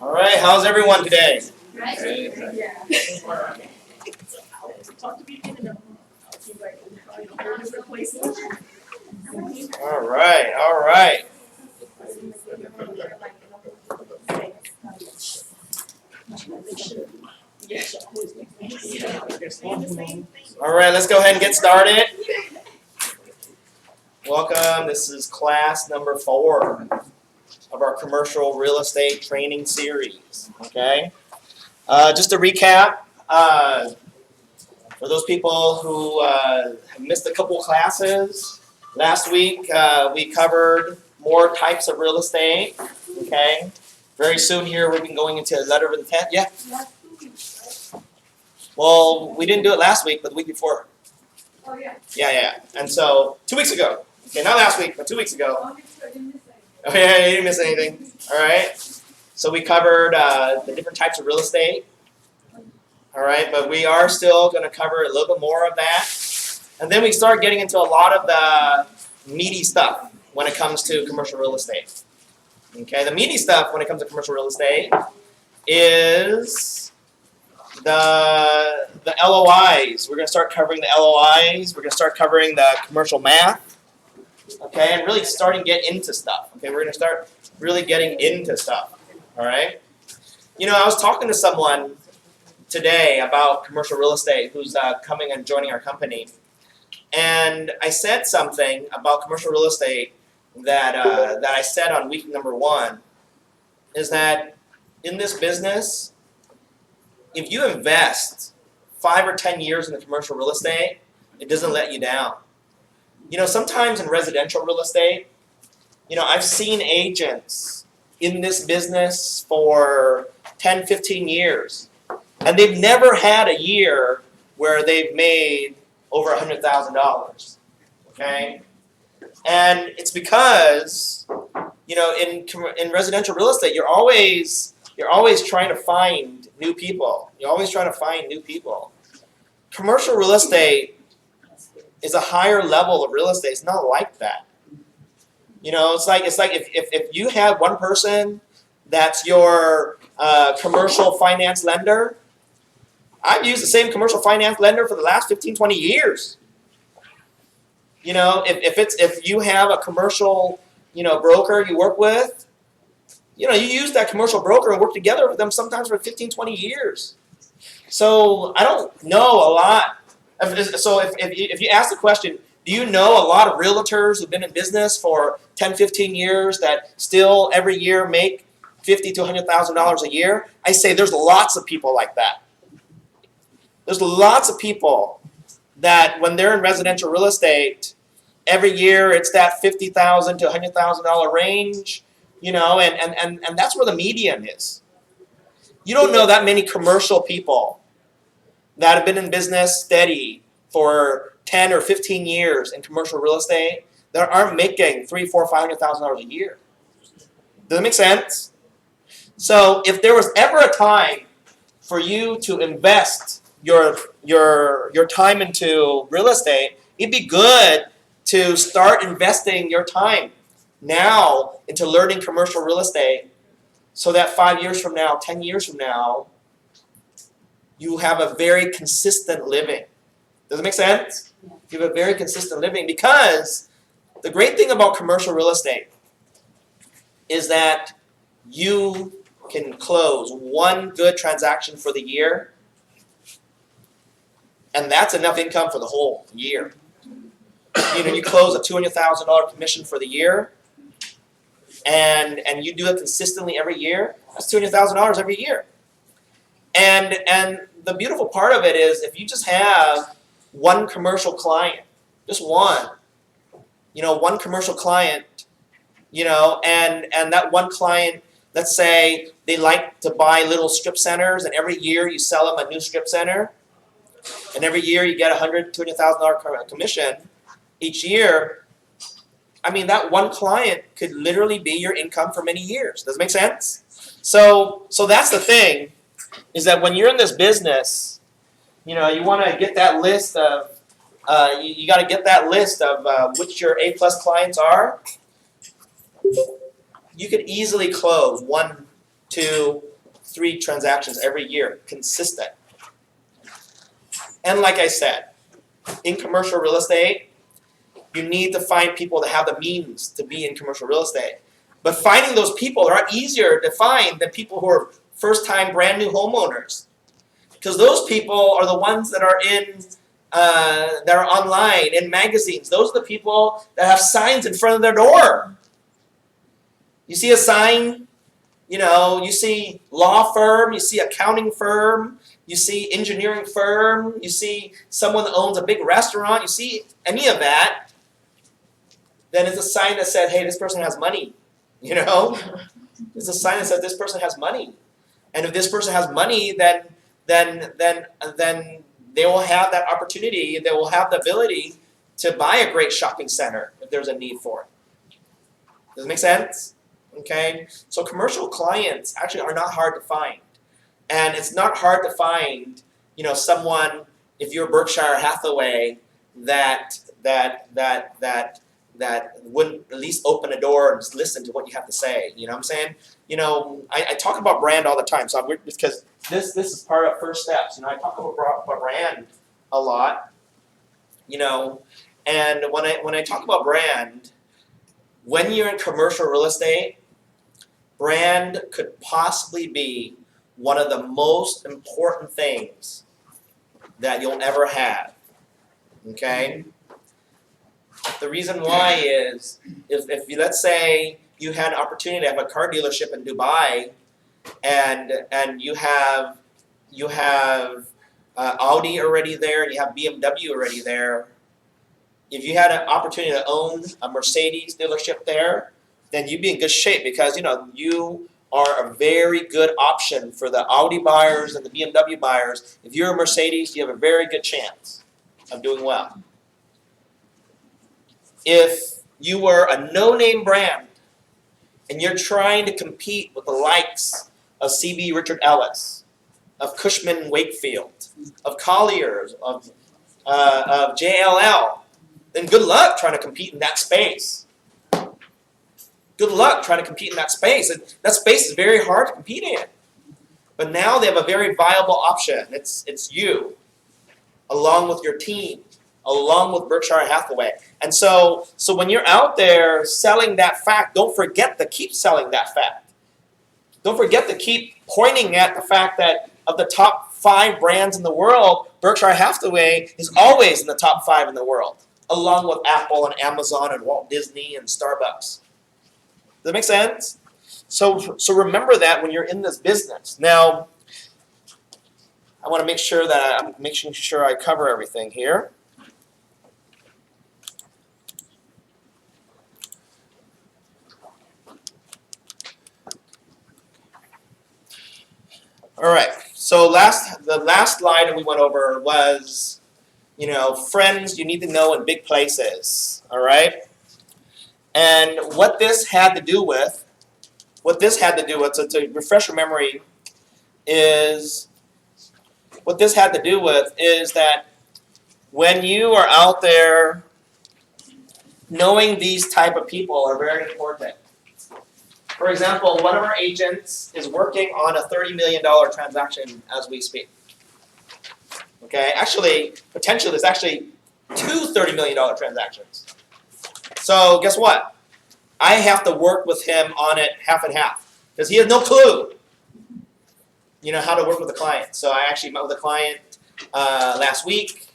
All right, how's everyone today? All right, all right. All right, let's go ahead and get started. Welcome. This is class number 4 of our commercial real estate training series. Okay. Just to recap, for those people who have missed a couple classes, last week we covered more types of real estate. Okay. Very soon here we'll be going into a letter of intent. Yeah. Well, we didn't do it last week, but the week before. Oh, yeah. Yeah. And so 2 weeks ago. Okay, not last week, but 2 weeks ago. Oh yeah, you didn't miss anything. All right. So we covered the different types of real estate. All right, but we are still going to cover a little bit more of that. And then we start getting into a lot of the meaty stuff when it comes to commercial real estate. Okay, the meaty stuff when it comes to commercial real estate is the LOIs. We're going to start covering the LOIs. We're going to start covering the commercial math. Okay, and really starting to get into stuff. Okay, we're going to start really getting into stuff. All right. You know, I was talking to someone today about commercial real estate who's coming and joining our company, and I said something about commercial real estate that I said on week number 1 is that in this business, if you invest 5 or 10 years in the commercial real estate, it doesn't let you down. You know, sometimes in residential real estate, you know, I've seen agents in this business for 10, 15 years, and they've never had a year where they've made over $100,000, okay? And it's because, you know, in residential real estate, you're always trying to find new people. You're always trying to find new people. Commercial real estate is a higher level of real estate. It's not like that. You know, it's like if you have one person that's your commercial finance lender. I've used the same commercial finance lender for the last 15, 20 years. You know, if you have a commercial, you know, broker you work with, you know, you use that commercial broker and work together with them sometimes for 15, 20 years. So I don't know a lot. So if you ask the question, do you know a lot of realtors who've been in business for 10, 15 years that still every year make $50,000 to $100,000 a year? I say there's lots of people like that. There's lots of people that when they're in residential real estate, every year it's that $50,000 to $100,000 range, you know, and that's where the median is. You don't know that many commercial people that have been in business steady for 10 or 15 years in commercial real estate that aren't making $300,000, $400,000, $500,000 a year. Does that make sense? So if there was ever a time for you to invest your time into real estate, it'd be good to start investing your time now into learning commercial real estate so that 5 years from now, 10 years from now, you have a very consistent living. Does it make sense? You have a very consistent living because the great thing about commercial real estate is that you can close one good transaction for the year, and that's enough income for the whole year. You know, you close a $200,000 commission for the year, and you do it consistently every year. That's $200,000 every year. And the beautiful part of it is if you just have one commercial client, just one, you know, one commercial client, you know, and that one client, let's say they like to buy little strip centers, and every year you sell them a new strip center, and every year you get $100,000 to $200,000 commission each year. I mean, that one client could literally be your income for many years. Does it make sense? So that's the thing, is that when you're in this business, you know, you want to get that list of, you got to get that list of which your A+ clients are. You could easily close one to 3 transactions every year, consistent. And like I said, in commercial real estate, you need to find people that have the means to be in commercial real estate. But finding those people are easier to find than people who are first-time brand new homeowners. Because those people are the ones that are that are online, in magazines. Those are the people that have signs in front of their door. You see a sign, you see law firm, you see accounting firm, you see engineering firm, you see someone that owns a big restaurant, you see any of that, then it's a sign that said, hey, this person has money. It's a sign that says this person has money. And if this person has money, then they will have that opportunity, they will have the ability to buy a great shopping center if there's a need for it. Does it make sense? Okay, so commercial clients actually are not hard to find, and it's not hard to find, someone, if you're Berkshire Hathaway, that wouldn't at least open a door and just listen to what you have to say. You know what I'm saying? I talk about brand all the time, so because this is part of First Steps. I talk about brand a lot. And when I talk about brand, when you're in commercial real estate, brand could possibly be one of the most important things that you'll ever have. Okay? The reason why is, if you, let's say you had an opportunity to have a car dealership in Dubai, and you have Audi already there, and you have BMW already there. If you had an opportunity to own a Mercedes dealership there, then you'd be in good shape, because you are a very good option for the Audi buyers and the BMW buyers. If you're a Mercedes, you have a very good chance of doing well. If you were a no-name brand and you're trying to compete with the likes of C.B. Richard Ellis, of Cushman & Wakefield, of Colliers, of JLL, then good luck trying to compete in that space. Good luck trying to compete in that space. That space is very hard to compete in. But now they have a very viable option. It's you, along with your team, along with Berkshire Hathaway. And so when you're out there selling that fact, don't forget to keep selling that fact. Don't forget to keep pointing at the fact that of the top 5 brands in the world, Berkshire Hathaway is always in the top 5 in the world, along with Apple and Amazon and Walt Disney and Starbucks. Does that make sense? So remember that when you're in this business. Now, I want to make sure that I'm making sure I cover everything here. All right. So the last slide that we went over was, friends you need to know in big places. All right. And what this had to do with, so to refresh your memory, is that when you are out there, knowing these type of people are very important. For example, one of our agents is working on a $30 million transaction as we speak. Okay, actually, potentially, there's actually 2 $30 million transactions. So guess what? I have to work with him on it half and half, because he has no clue, how to work with a client. So I actually met with a client last week.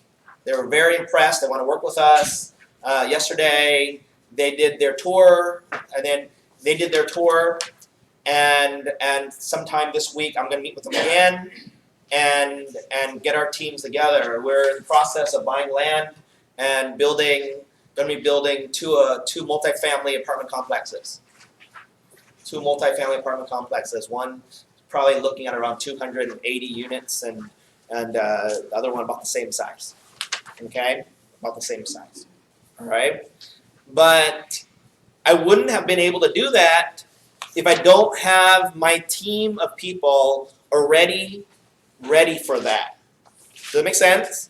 They were very impressed. They want to work with us. Yesterday, they did their tour, and sometime this week I'm going to meet with them again and get our teams together. We're in the process of buying land and going to be building two multifamily apartment complexes. 2 multifamily apartment complexes. One probably looking at around 280 units, and the other one about the same size. Okay, about the same size. All right, but I wouldn't have been able to do that if I don't have my team of people already ready for that. Does that make sense?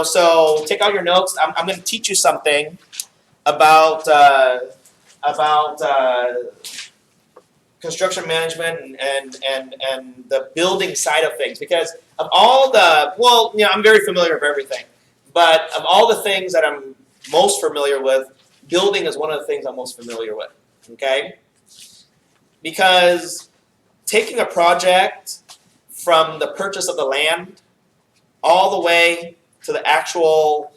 So take out your notes. I'm going to teach you something about construction management and the building side of things, because of all the, well, I'm very familiar with everything, but of all the things that I'm most familiar with, building is one of the things I'm most familiar with, okay? Because taking a project from the purchase of the land all the way to the actual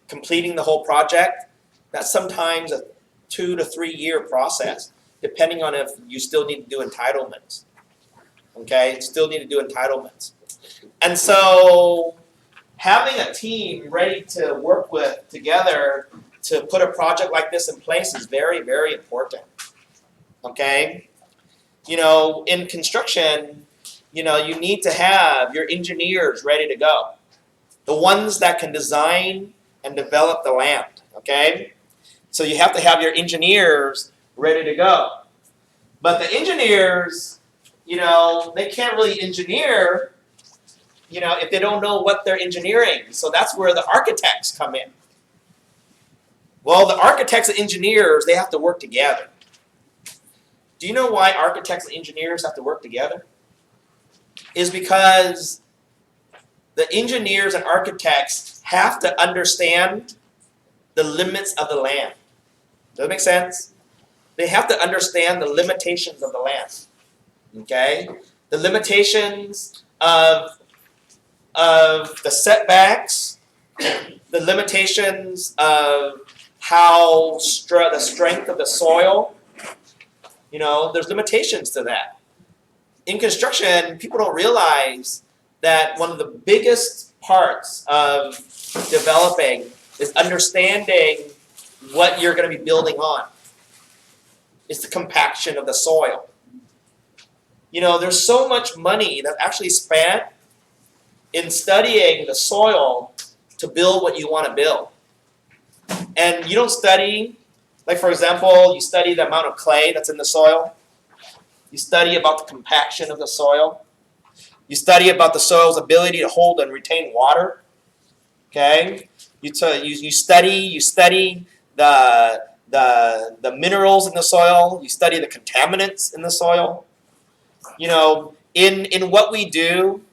completing the whole project, that's sometimes a 2 to 3 year process, depending on if you still need to do entitlements. Okay, still need to do entitlements. And so having a team ready to work with together to put a project like this in place is very, very important. Okay? In construction, you need to have your engineers ready to go. The ones that can design and develop the land. Okay? So you have to have your engineers ready to go. But the engineers, they can't really engineer, if they don't know what they're engineering. So that's where the architects come in. Well, the architects and engineers, they have to work together. Do you know why architects and engineers have to work together? Is because the engineers and architects have to understand the limits of the land. Does that make sense? They have to understand the limitations of the land. Okay? The limitations of the setbacks, the limitations of how the strength of the soil. There's limitations to that. In construction, people don't realize that one of the biggest parts of developing is understanding what you're going to be building on. It's the compaction of the soil. There's so much money that's actually spent in studying the soil to build what you want to build. And you don't study, like for example, you study the amount of clay that's in the soil. You study about the compaction of the soil. You study about the soil's ability to hold and retain water. Okay? You study the minerals in the soil. You study the contaminants in the soil. In what we do,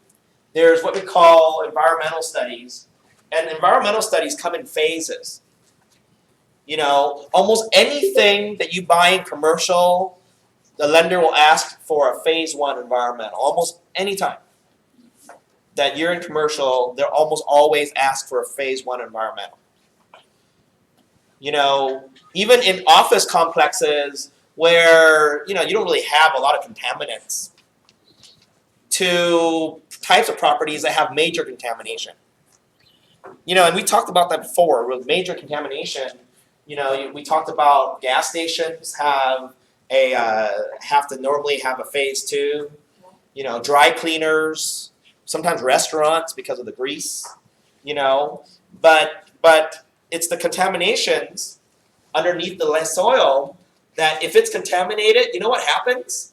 there's what we call environmental studies. And environmental studies come in phases. Almost anything that you buy in commercial, the lender will ask for a phase 1 environmental. Almost any time that you're in commercial, they'll almost always ask for a phase 1 environmental. Even in office complexes where, you don't really have a lot of contaminants, to types of properties that have major contamination. And we talked about that before with major contamination. We talked about gas stations have to normally have a phase 2. Dry cleaners, sometimes restaurants because of the grease. But it's the contaminations underneath the soil that if it's contaminated, you know what happens?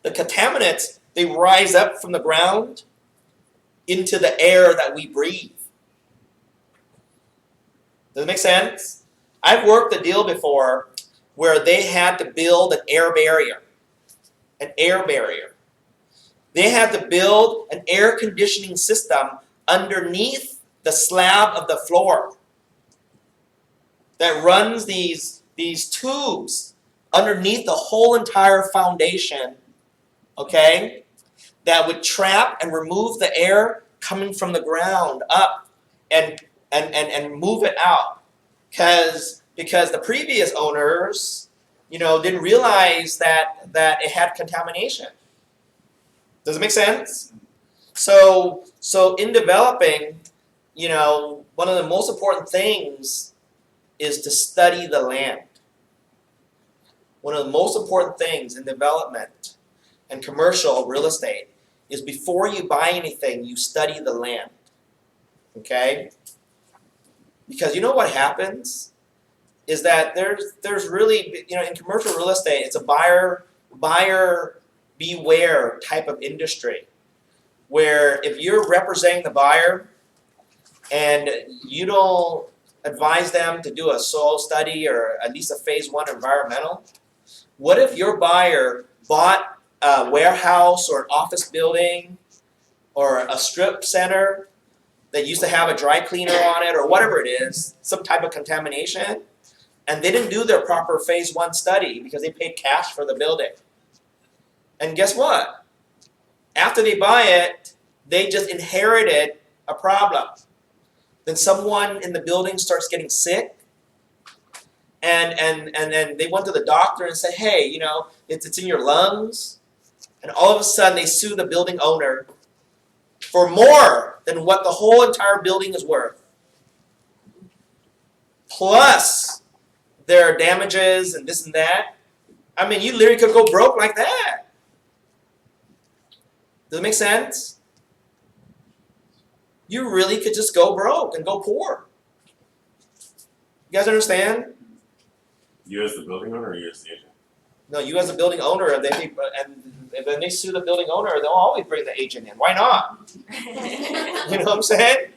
The contaminants, they rise up from the ground into the air that we breathe. Does it make sense? I've worked a deal before where they had to build an air barrier. An air barrier. They had to build an air conditioning system underneath the slab of the floor that runs these tubes underneath the whole entire foundation, okay, that would trap and remove the air coming from the ground up and move it out. Because the previous owners, didn't realize that it had contamination. Does it make sense? So in developing, one of the most important things is to study the land. One of the most important things in development and commercial real estate is before you buy anything, you study the land. Okay? Because you know what happens is that there's really, in commercial real estate, it's a buyer beware type of industry, where if you're representing the buyer and you don't advise them to do a soil study or at least a phase 1 environmental, What if your buyer bought a warehouse or an office building or a strip center that used to have a dry cleaner on it or whatever it is, some type of contamination, and they didn't do their proper phase 1 study because they paid cash for the building. And guess what? After they buy it, they just inherited a problem. Then someone in the building starts getting sick, and then they went to the doctor and said, hey, you know, it's in your lungs. And all of a sudden they sue the building owner for more than what the whole entire building is worth. Plus their damages and this and that. I mean, you literally could go broke like that. Does it make sense? You really could just go broke and go poor. You guys understand? You as the building owner or you as the agent? No, you as a building owner, and when they sue the building owner, they'll always bring the agent in. Why not? You know what I'm saying?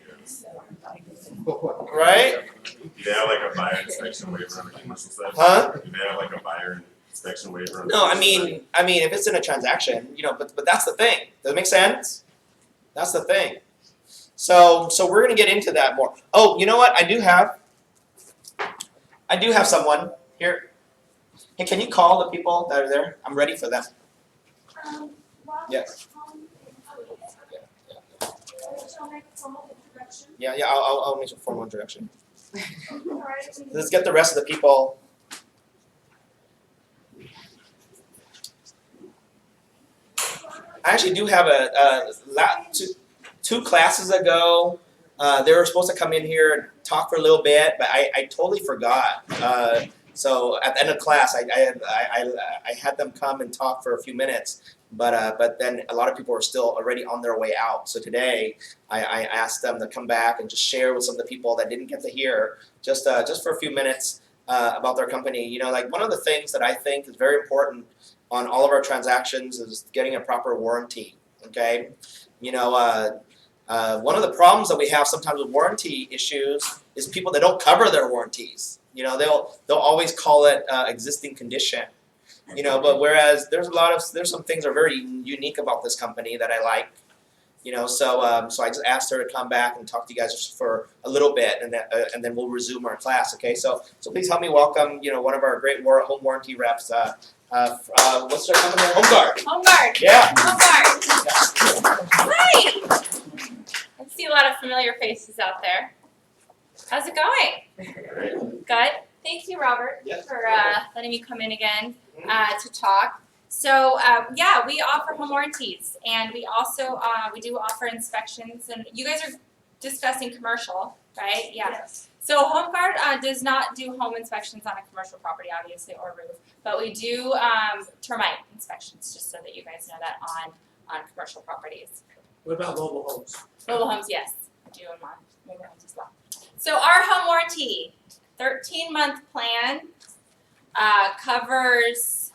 Right? Do they have like a buyer inspection waiver on the commercial side? Huh? Do they have like a buyer inspection waiver on the No, I commercial mean, if it's in a transaction, you know, but that's the thing. Does it make sense? That's the thing. So we're gonna get into that more. Oh, you know what? I do have someone here. Hey, can you call the people that are there? I'm ready for them. Yes. Yeah, I'll make a formal introduction. Let's get the rest of the people. I actually do have two classes ago. They were supposed to come in here and talk for a little bit, but I totally forgot. So at the end of class, I had them come and talk for a few minutes, but then a lot of people were still already on their way out. So today, I asked them to come back and just share with some of the people that didn't get to hear just for a few minutes about their company. You know, like one of the things that I think is very important on all of our transactions is getting a proper warranty. Okay, you know, one of the problems that we have sometimes with warranty issues is people that don't cover their warranties. You know, they'll always call it existing condition. You know, but whereas there's some things that are very unique about this company that I like. You know, so I just asked her to come back and talk to you guys just for a little bit, and then we'll resume our class. Okay, so please help me welcome, you know, one of our great home warranty reps. What's their company? HomeGuard. HomeGuard. Yeah. HomeGuard. Hi. I see a lot of familiar faces out there. How's it going? Good. Thank you, Robert, for letting me come in again to talk. So yeah, we offer home warranties, and we also we do offer inspections. And you guys are discussing commercial, right? Yeah. Yes. So HomeGuard does not do home inspections on a commercial property, obviously, or roof, but we do termite inspections, just so that you guys know that on commercial properties. What about mobile homes? Mobile homes, yes, I do on mobile homes as well. So our home warranty, 13-month plan, covers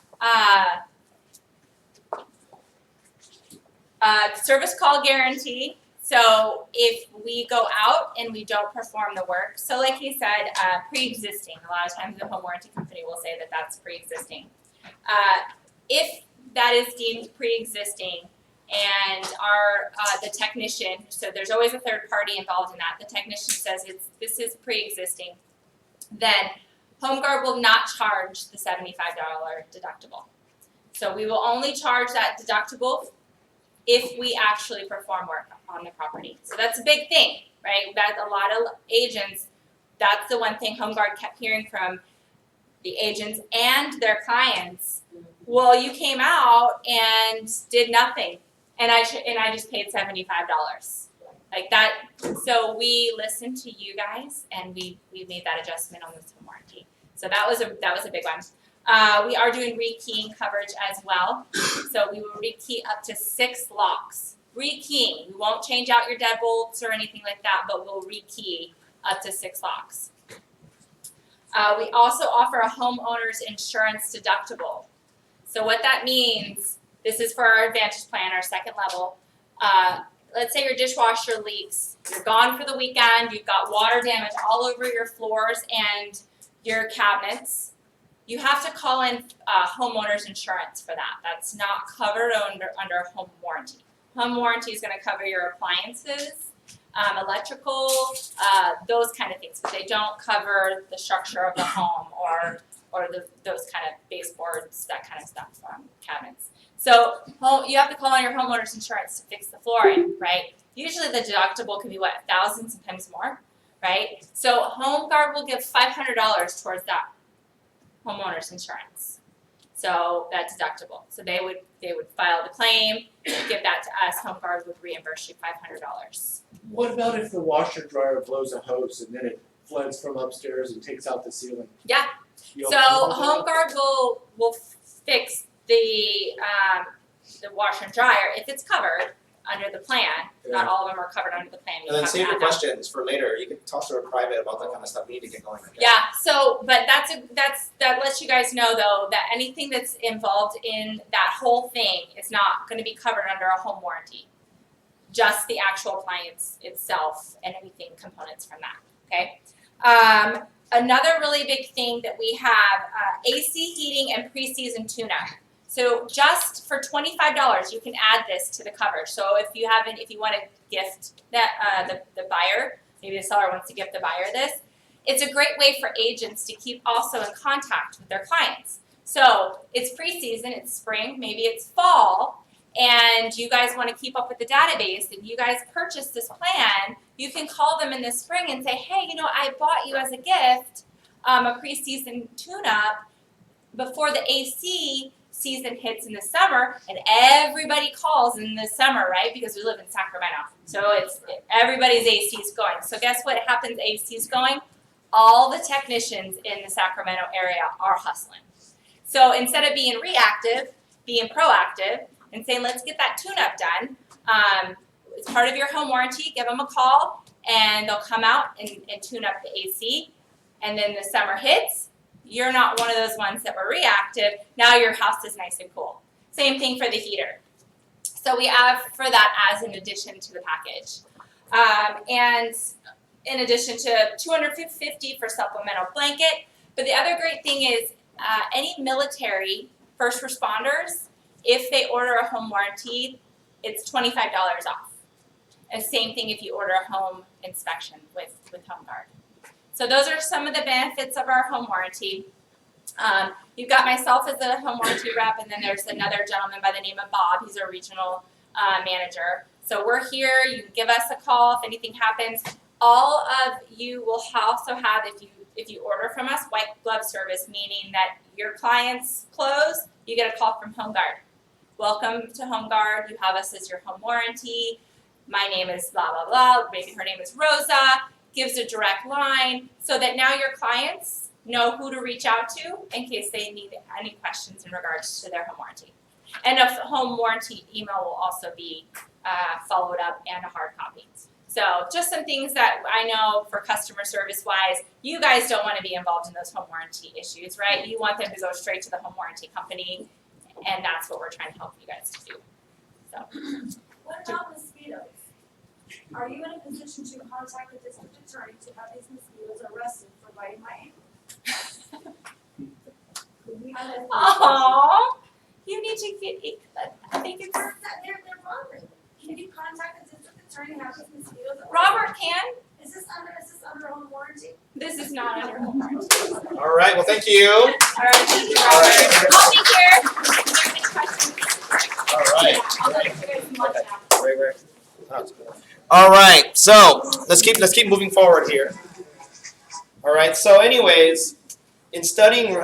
service call guarantee. So if we go out and we don't perform the work, so like he said, pre-existing. A lot of times the home warranty company will say that that's pre-existing. If that is deemed pre-existing, and the technician, so there's always a third party involved in that, the technician says this is pre-existing, then HomeGuard will not charge the $75 deductible. So we will only charge that deductible if we actually perform work on the property. So that's a big thing, right? That a lot of agents, that's the one thing HomeGuard kept hearing from the agents and their clients. Well, you came out and did nothing, and I just paid $75, like that. So we listened to you guys, and we made that adjustment on this home warranty. So that was a big one. We are doing rekeying coverage as well. So we will rekey up to 6 locks. Rekeying. We won't change out your deadbolts or anything like that, but we'll rekey up to 6 locks. We also offer a homeowner's insurance deductible. So what that means, this is for our Advantage plan, our second level. Let's say your dishwasher leaks. You're gone for the weekend. You've got water damage all over your floors and your cabinets. you have to call in homeowner's insurance for that. That's not covered under home warranty. Home warranty is going to cover your appliances, electrical, those kind of things, but they don't cover the structure of the home or those kind of baseboards, that kind of stuff, cabinets. So you have to call on your homeowner's insurance to fix the flooring, right? Usually the deductible can be what, $1,000, sometimes more, right? So HomeGuard will give $500 towards that homeowner's insurance. So that deductible. So they would file the claim, give that to us. HomeGuard would reimburse you $500. What about if the washer dryer blows a hose and then it floods from upstairs and takes out the ceiling? Yeah. You So okay with that? HomeGuard will fix the washer and dryer if it's covered under the plan. Not all of them are covered under the plan. You And then have to save your add that. questions for later. You can talk to her private about that kind of stuff. We need to get going. Okay? Yeah. So, but that lets you guys know though that anything that's involved in that whole thing is not going to be covered under a home warranty. Just the actual appliance itself and anything components from that. Okay. Another really big thing that we have, AC heating and pre-season tune-up. So just for $25, you can add this to the coverage. So if you want to gift that the buyer, maybe the seller wants to gift the buyer this, it's a great way for agents to keep also in contact with their clients. So it's pre-season, it's spring, maybe it's fall, and you guys want to keep up with the database and you guys purchase this plan, you can call them in the spring and say, hey, I bought you as a gift a pre-season tune-up before the AC season hits in the summer, and everybody calls in the summer, right? Because we live in Sacramento. So everybody's AC is going. So guess what happens AC is going? All the technicians in the Sacramento area are hustling. So instead of being reactive, being proactive, and saying, let's get that tune-up done. It's part of your home warranty. Give them a call, and they'll come out and tune up the AC. And then the summer hits. You're not one of those ones that were reactive. Now your house is nice and cool. Same thing for the heater. So we have for that as an addition to the package. And in addition to $250 for supplemental blanket. But the other great thing is any military first responders, if they order a home warranty, it's $25 off. And same thing if you order a home inspection with HomeGuard. So those are some of the benefits of our home warranty. You've got myself as a home warranty rep, and then there's another gentleman by the name of Bob. He's our regional manager. So we're here. You can give us a call if anything happens. All of you will also have, if you order from us, white glove service, meaning that your clients close, you get a call from HomeGuard. Welcome to HomeGuard. You have us as your home warranty. My name is blah, blah, blah. Maybe her name is Rosa. Gives a direct line so that now your clients know who to reach out to in case they need any questions in regards to their home warranty. And a home warranty email will also be followed up and a hard copy. So just some things that I know for customer service wise, you guys don't want to be involved in those home warranty issues, right? You want them to go straight to the home warranty company, and that's what we're trying to help you guys to do. So. What about mosquitoes? Are you in a position to contact the district attorney to have these mosquitoes arrested for biting my ankle? Oh, you need to get. I think it's They're bothering me. Can you contact the district attorney and have these mosquitoes arrested? Robert can. Is this under home warranty? This is not under home warranty. All right. Well, thank you. All right, thank you, All right. Robert. I'll be here. If you have any questions. All right. I'll let you guys munch now. Right. All right. So let's keep moving forward here. All right. So, anyways, in studying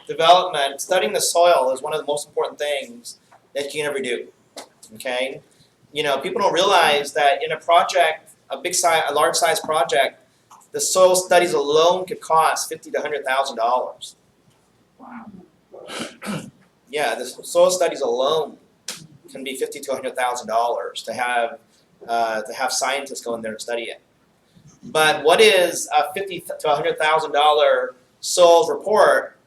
development, studying the soil is one of the most important things that you can ever do. Okay. People don't realize that in a project, a large size project, the soil studies alone could cost $50,000 to $100,000. Wow. Yeah, the soil studies alone can be $50,000 to $100,000 to have scientists go in there and study it. But what is a $50,000 to $100,000 soil report?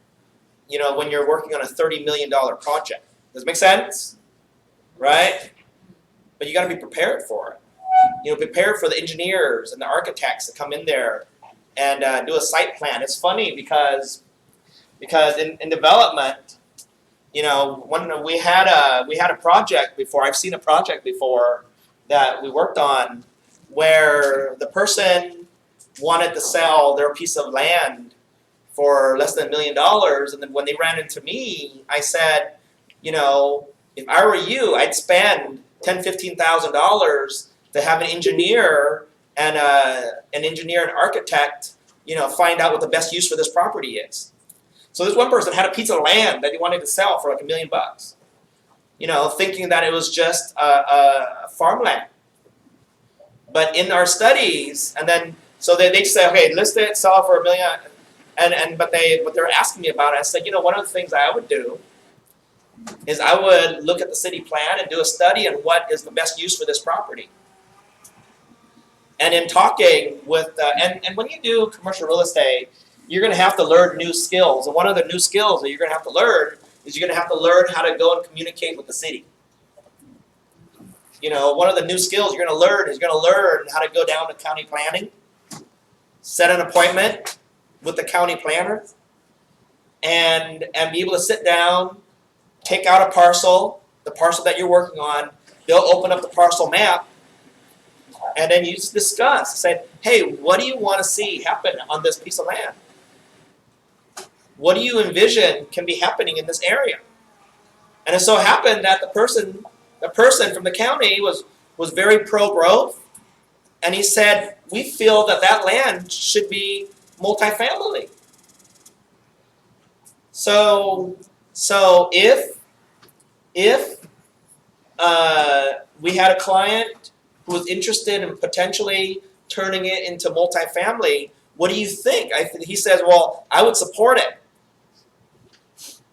When you're working on a $30 million project, does it make sense? Right? But you got to be prepared for it. Prepared for the engineers and the architects that come in there and do a site plan. It's funny because because in development, you know, when we had a project before, I've seen a project before that we worked on where the person wanted to sell their piece of land for less than $1 million, and then when they ran into me, I said, you know, if I were you, I'd spend $10,000-$15,000 to have an engineer and an architect, you know, find out what the best use for this property is. So this one person had a piece of land that he wanted to sell for like $1 million, you know, thinking that it was just a farmland. But in our studies, and then so they say, okay, list it, sell it for $1 million, but what they're asking me about, I said, you know, one of the things I would do is I would look at the city plan and do a study on what is the best use for this property. And in talking with, and when you do commercial real estate, you're going to have to learn new skills. And one of the new skills that you're going to have to learn is you're going to have to learn how to go and communicate with the city. You know, one of the new skills you're going to learn is you're going to learn how to go down to county planning, set an appointment with the county planner, and be able to sit down, take out a parcel, the parcel that you're working on. They'll open up the parcel map, and then you just discuss. Say, hey, what do you want to see happen on this piece of land? What do you envision can be happening in this area? And it so happened that the person from the county was very pro-growth, and he said, we feel that land should be multifamily. So if we had a client who was interested in potentially turning it into multifamily, what do you think? He says, well, I would support it.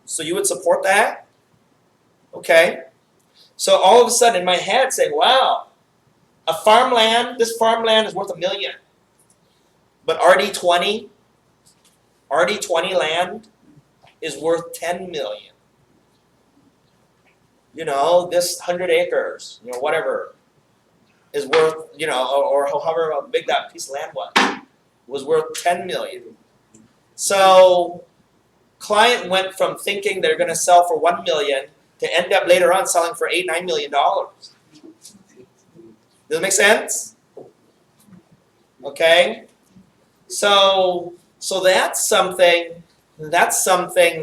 So you would support that? Okay. So all of a sudden in my head saying, wow, this farmland is worth $1 million. But RD20 land is worth $10 million. You know, this 100 acres, you know, whatever, is worth, you know, or however big that piece of land was worth $10 million. So client went from thinking they're going to sell for $1 million to end up later on selling for $8-9 million. Does it make sense? Okay. So that's something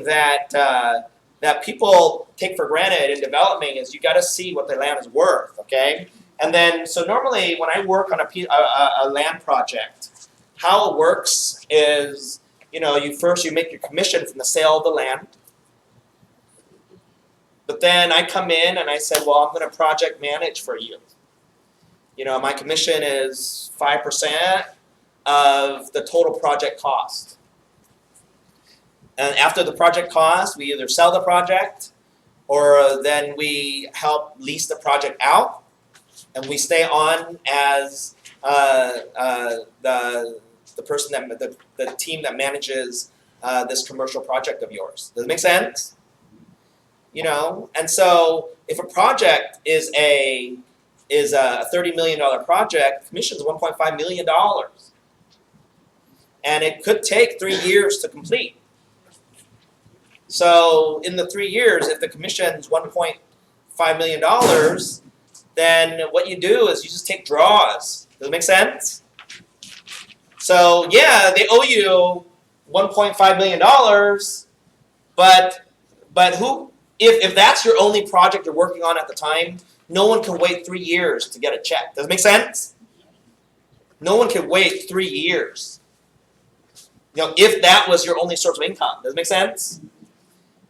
that people take for granted in developing is you got to see what the land is worth. Okay. And then so normally when I work on a land project, how it works is, you know, you make your commission from the sale of the land. But then I come in and I say, well, I'm going to project manage for you. You know, my commission is 5% of the total project cost. And after the project cost, we either sell the project or then we help lease the project out, and we stay on as the person the team that manages this commercial project of yours. Does it make sense? You know, and so if a project is a $30 million project, commission is $1.5 million, and it could take 3 years to complete. So in the 3 years, if the commission is $1.5 million, then what you do is you just take draws. Does it make sense? So yeah, they owe you $1.5 million, but who? If that's your only project you're working on at the time, no one can wait 3 years to get a check. Does it make sense? No one can wait 3 years. You know, if that was your only source of income. Does it make sense?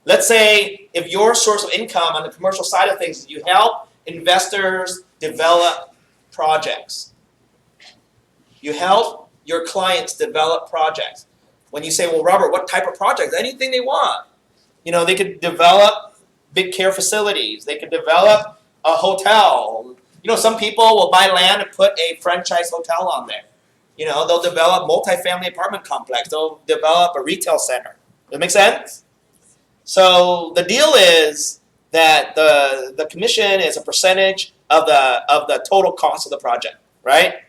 Let's say if your source of income on the commercial side of things is you help investors develop projects. You help your clients develop projects. When you say, well, Robert, what type of projects? Anything they want. You know, they could develop big care facilities. They could develop a hotel. You know, some people will buy land and put a franchise hotel on there. You know, they'll develop multifamily apartment complex. They'll develop a retail center. Does that make sense? So the deal is that the commission is a percentage of the total cost of the project, right?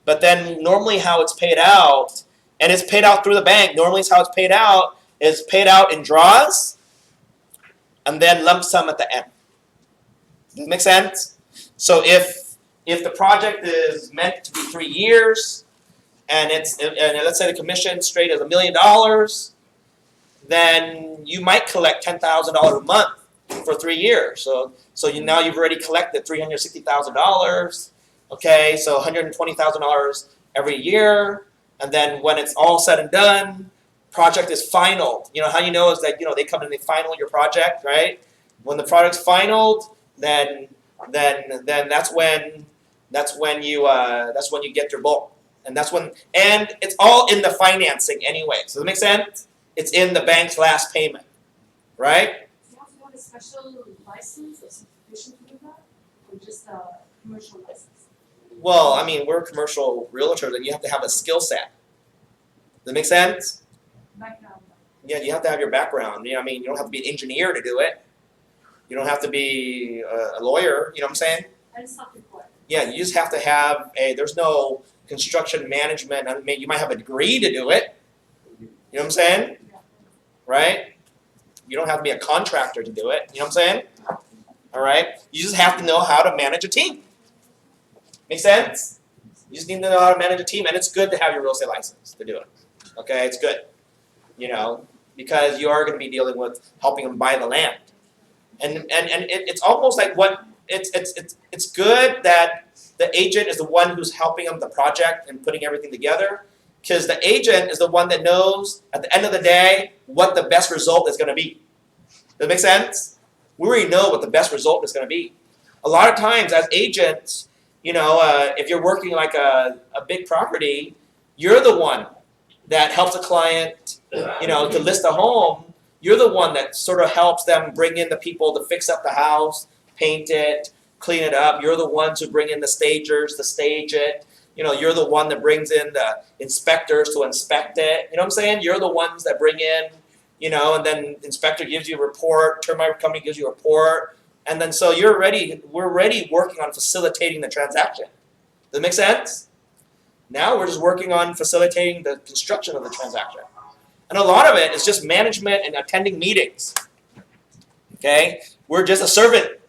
But then normally how it's paid out, and it's paid out through the bank, normally it's how it's paid out is paid out in draws and then lump sum at the end. Does that make sense? So if the project is meant to be 3 years and let's say the commission straight is $1 million, then you might collect $10,000 a month for 3 years. So now you've already collected $360,000. Okay, so $120,000 every year, and then when it's all said and done, project is final. You know how you know is that they come and they final your project, right? When the project's finaled, then that's when you get your bulk, and it's all in the financing anyway. So does that make sense? It's in the bank's last payment, right? Do you have to have a special license or certification to do that, or just a commercial license? Well, I mean, we're commercial realtors, and you have to have a skill set. Does that make sense? Background. Yeah, you have to have your background. You don't have to be an engineer to do it. You don't have to be a lawyer. You know what I'm saying? And it's not required. Yeah, you just have to have there's no construction management. I mean, you might have a degree to do it. You know what I'm saying? Yeah. Right? You don't have to be a contractor to do it. You know what I'm saying? All right? You just have to know how to manage a team. Make sense? You just need to know how to manage a team, and it's good to have your real estate license to do it. Okay, it's good. Because you are going to be dealing with helping them buy the land, and it's almost like it's good that the agent is the one who's helping them the project and putting everything together, because the agent is the one that knows at the end of the day what the best result is going to be. Does that make sense? We already know what the best result is going to be. A lot of times as agents, if you're working like a big property, you're the one that helps a client, to list a home. You're the one that sort of helps them bring in the people to fix up the house, paint it, clean it up. You're the ones who bring in the stagers to stage it. You're the one that brings in the inspectors to inspect it. You know what I'm saying? You're the ones that bring in, and then the inspector gives you a report, termite company gives you a report. And then so we're already working on facilitating the transaction. Does that make sense? Now we're just working on facilitating the construction of the transaction. And a lot of it is just management and attending meetings. Okay? We're just a servant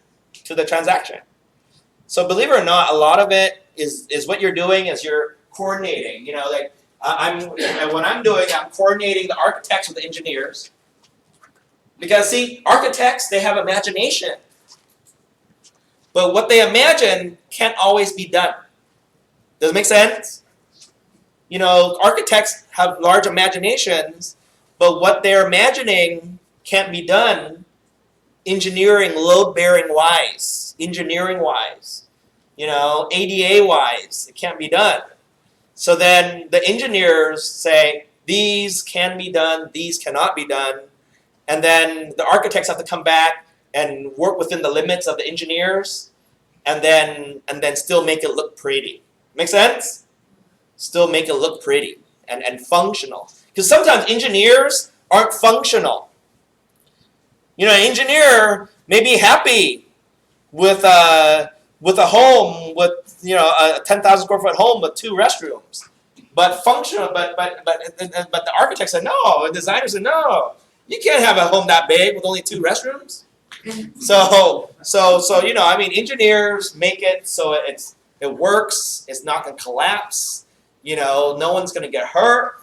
to the transaction. So believe it or not, a lot of it is what you're doing is you're coordinating. When I'm doing, I'm coordinating the architects with the engineers. Because see, architects, they have imagination. But what they imagine can't always be done. Does it make sense? Architects have large imaginations, but what they're imagining can't be done engineering, load-bearing wise, ADA wise, it can't be done. So then the engineers say, these can be done, these cannot be done, and then the architects have to come back and work within the limits of the engineers, and then still make it look pretty. Make sense? Still make it look pretty and functional. Because sometimes engineers aren't functional. An engineer may be happy with a home with a 10,000 square foot home with 2 restrooms, but functional. But the architect said no. The designer said no. You can't have a home that big with only 2 restrooms. So engineers make it so it works. It's not going to collapse. No one's going to get hurt.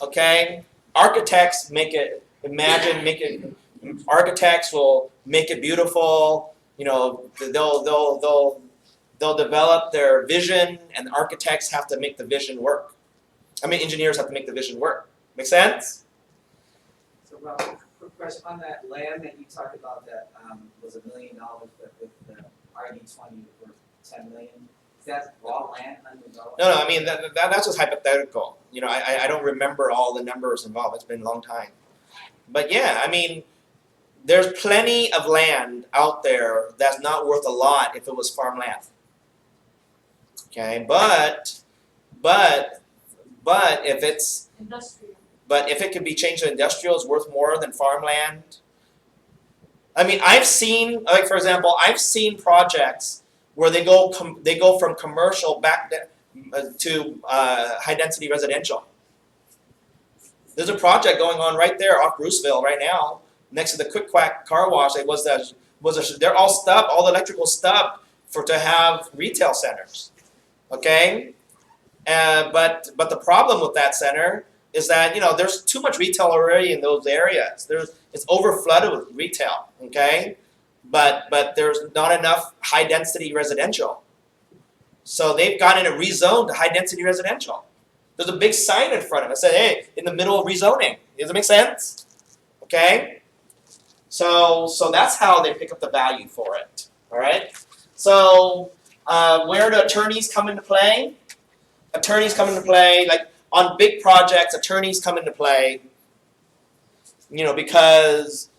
Okay. Architects architects will make it beautiful. They'll develop their vision, and architects have to make the vision work. Engineers have to make the vision work. Make sense? So Rob, quick question on that land that you talked about that was $1 million, but with the RD20 for $10 million. Is that raw land undeveloped? No. That's just hypothetical. I don't remember all the numbers involved. It's been a long time. But yeah, there's plenty of land out there that's not worth a lot if it was farmland. Okay, but if it's Industrial. But if it could be changed to industrial, it's worth more than farmland. I've seen, for example, projects where they go from commercial back to high density residential. There's a project going on right there off Bruceville right now, next to the Quick Quack car wash. They're all stubbed, all the electrical stubbed to have retail centers. Okay? But the problem with that center is that, there's too much retail already in those areas. It's overflooded with retail, okay? But there's not enough high density residential. So they've gotten it rezoned to high density residential. There's a big sign in front of it that says, hey, in the middle of rezoning. Does it make sense? Okay? So that's how they pick up the value for it. All right? So where do attorneys come into play? Attorneys come into play, like on big projects, attorneys come into play, because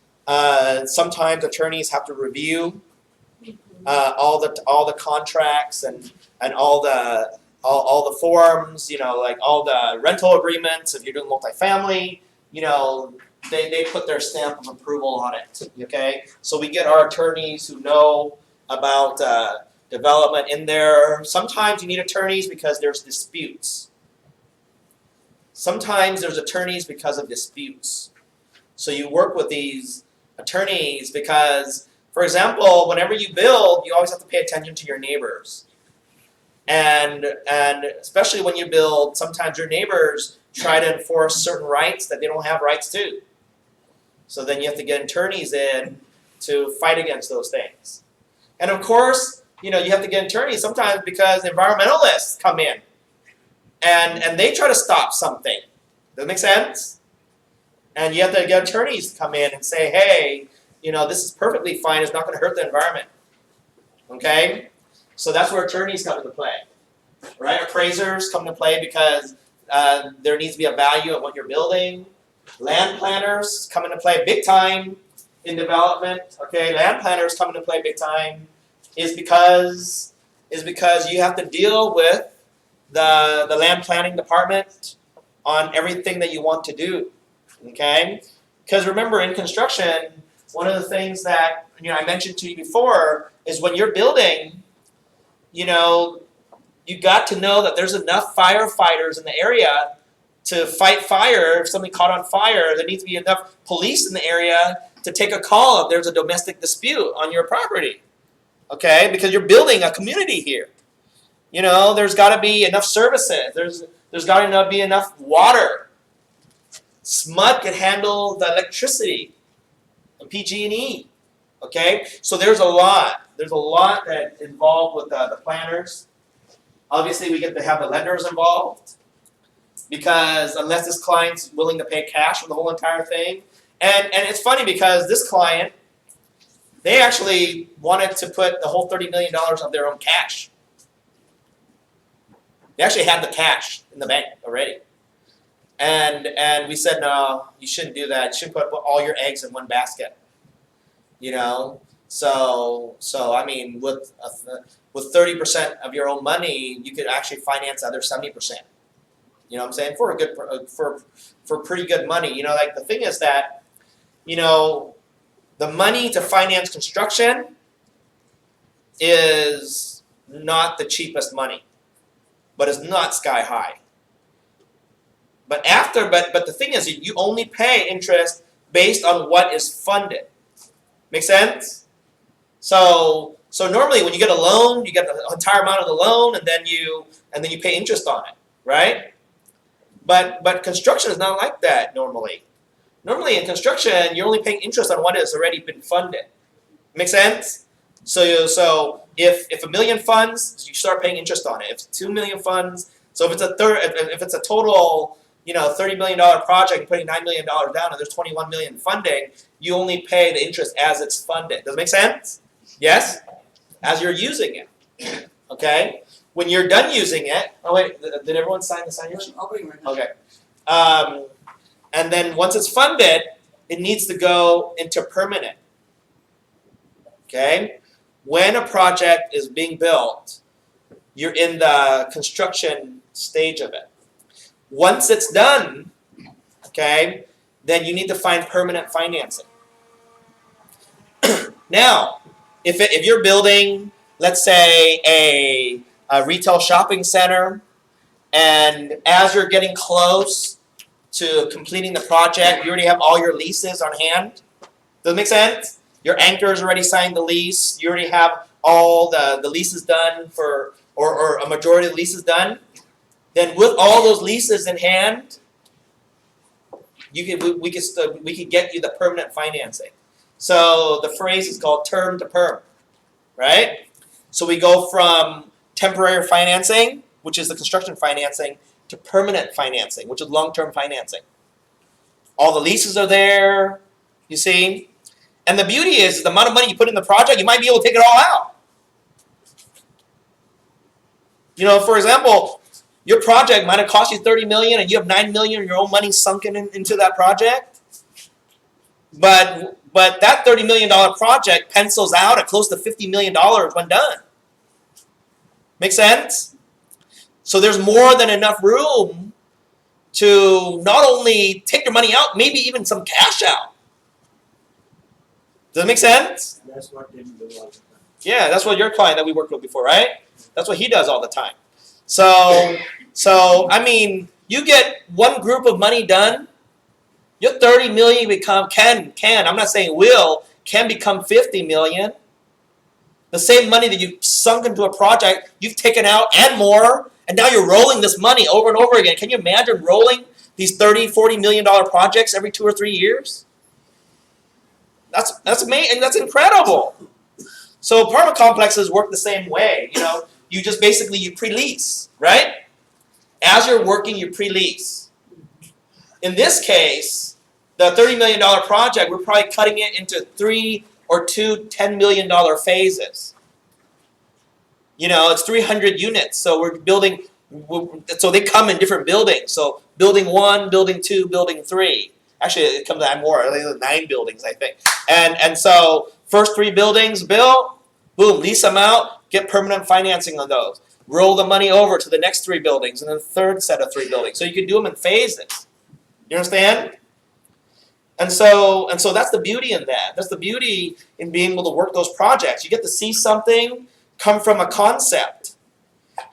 sometimes attorneys have to review all the contracts and all the forms, like all the rental agreements. If you're doing multifamily, they put their stamp of approval on it. Okay, so we get our attorneys who know about development in there. Sometimes you need attorneys because there's disputes. Sometimes there's attorneys because of disputes. So you work with these attorneys because, for example, whenever you build, you always have to pay attention to your neighbors. And especially when you build, sometimes your neighbors try to enforce certain rights that they don't have rights to. So then you have to get attorneys in to fight against those things. And of course, you have to get attorneys sometimes because environmentalists come in and they try to stop something. Does that make sense? And you have to get attorneys to come in and say, hey, this is perfectly fine. It's not going to hurt the environment. Okay? So that's where attorneys come into play. Right? Appraisers come into play because there needs to be a value of what you're building. Land planners come into play big time in development. Okay? Land planners come into play big time is because you have to deal with the land planning department on everything that you want to do. Okay? Because remember, in construction, one of the things that I mentioned to you before is when you're building, you got to know that there's enough firefighters in the area to fight fire. If somebody caught on fire, there needs to be enough police in the area to take a call if there's a domestic dispute on your property. Okay? Because you're building a community here. There's got to be enough services. There's got to be enough water. SMUD can handle the electricity, the PG&E. Okay, so there's a lot. There's a lot that involved with the planners. Obviously, we get to have the lenders involved because unless this client's willing to pay cash for the whole entire thing, and it's funny because this client, they actually wanted to put the whole $30 million of their own cash. They actually had the cash in the bank already. And we said, no, you shouldn't do that. You shouldn't put all your eggs in one basket. So I mean, with 30% of your own money, you could actually finance the other 70%. You know what I'm saying? For pretty good money. Like the thing is that, the money to finance construction is not the cheapest money, but it's not sky high. But the thing is, you only pay interest based on what is funded. Make sense? So normally when you get a loan, you get the entire amount of the loan, and then you pay interest on it, right? But construction is not like that normally. Normally in construction, you're only paying interest on what has already been funded. Make sense? So if $1 million funds, you start paying interest on it. If it's $2 million funds, so if it's a total $30 million project, you're putting $9 million down, and there's $21 million funding, you only pay the interest as it's funded. Does it make sense? Yes? As you're using it. Okay? When you're done using it, oh wait, did everyone sign the sign sheet? I'll bring it right now. Okay. And then once it's funded, it needs to go into permanent. Okay? When a project is being built, you're in the construction stage of it. Once it's done, okay, then you need to find permanent financing. Now, if you're building, let's say, a retail shopping center, and as you're getting close to completing the project. You already have all your leases on hand. Does it make sense? Your anchor's already signed the lease. You already have all the leases done or a majority of the leases done. Then with all those leases in hand, we could get you the permanent financing. So the phrase is called term to perm, right? So we go from temporary financing, which is the construction financing, to permanent financing, which is long-term financing. All the leases are there, you see? And the beauty is the amount of money you put in the project, you might be able to take it all out. You know, for example, your project might have cost you $30 million and you have $9 million of your own money sunken into that project. But that $30 million project pencils out at close to $50 million when done. Make sense? So there's more than enough room to not only take your money out, maybe even some cash out. Does that make sense? That's what didn't do all the time. Yeah, that's what your client that we worked with before, right? That's what he does all the time. So I mean, you get one group of money done, your 30 million can, I'm not saying will, can become 50 million. The same money that you've sunk into a project, you've taken out and more, and now you're rolling this money over and over again. Can you imagine rolling these $30, $40 million projects every 2 or 3 years? That's amazing. That's incredible. So apartment complexes work the same way. You know, you just basically you pre-lease, right? As you're working, you pre-lease. In this case, the $30 million project, we're probably cutting it into 3 or 2 $10 million phases. You know, it's 300 units, so we're building. So they come in different buildings. So building 1, building 2, building 3. Actually, it comes out more. I think it's 9 buildings, I think. And so first 3 buildings built, boom, lease them out, get permanent financing on those. Roll the money over to the next 3 buildings, and then the third set of 3 buildings. So you can do them in phases. You understand? And so that's the beauty in that. That's the beauty in being able to work those projects. You get to see something come from a concept.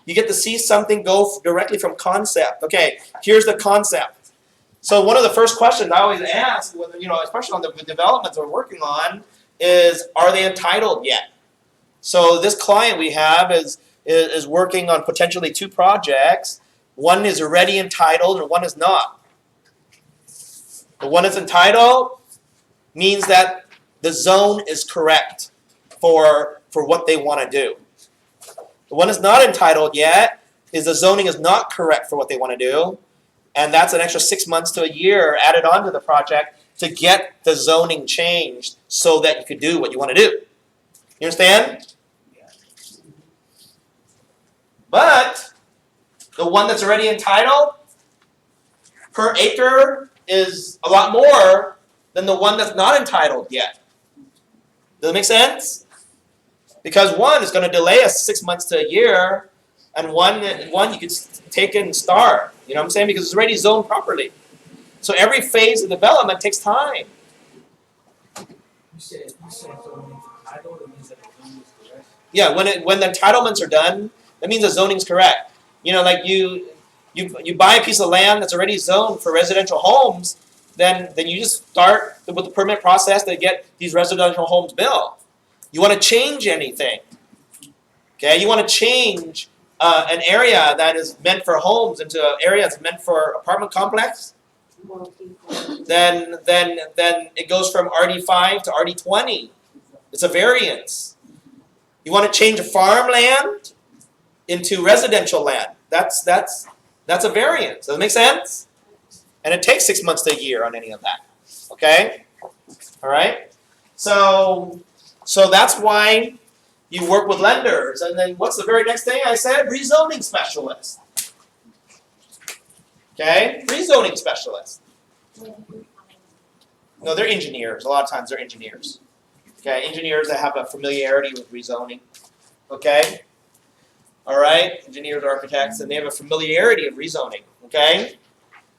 You get to see something go directly from concept. Okay, here's the concept. So one of the first questions I always ask, you know, especially on the developments we're working on, is are they entitled yet? So this client we have is working on potentially 2 projects. One is already entitled and one is not. The one that's entitled means that the zone is correct for what they want to do. The one that's not entitled yet is the zoning is not correct for what they want to do, and that's an extra 6 months to a year added onto the project to get the zoning changed so that you could do what you want to do. You understand? But the one that's already entitled, per acre is a lot more than the one that's not entitled yet. Does it make sense? Because one is going to delay us 6 months to a year, and one you could take and start. You know what I'm saying? Because it's already zoned properly. So every phase of development takes time. You said zoning entitled, it means that the zoning is correct? Yeah, when the entitlements are done, that means the zoning's correct. You know, like you buy a piece of land that's already zoned for residential homes, then you just start with the permit process to get these residential homes built. You want to change anything, okay? You want to change an area that is meant for homes into an area that's meant for apartment complex. Then it goes from RD5 to RD20. It's a variance. You want to change a farmland into residential land. That's a variance. Does it make sense? And it takes 6 months to a year on any of that. Okay? All right? So that's why you work with lenders. And then what's the very next thing I said? Rezoning specialist. Okay? Rezoning specialist. No, they're engineers. A lot of times they're engineers. Okay? Engineers that have a familiarity with rezoning. Okay? All right? Engineers, architects, and they have a familiarity of rezoning. Okay?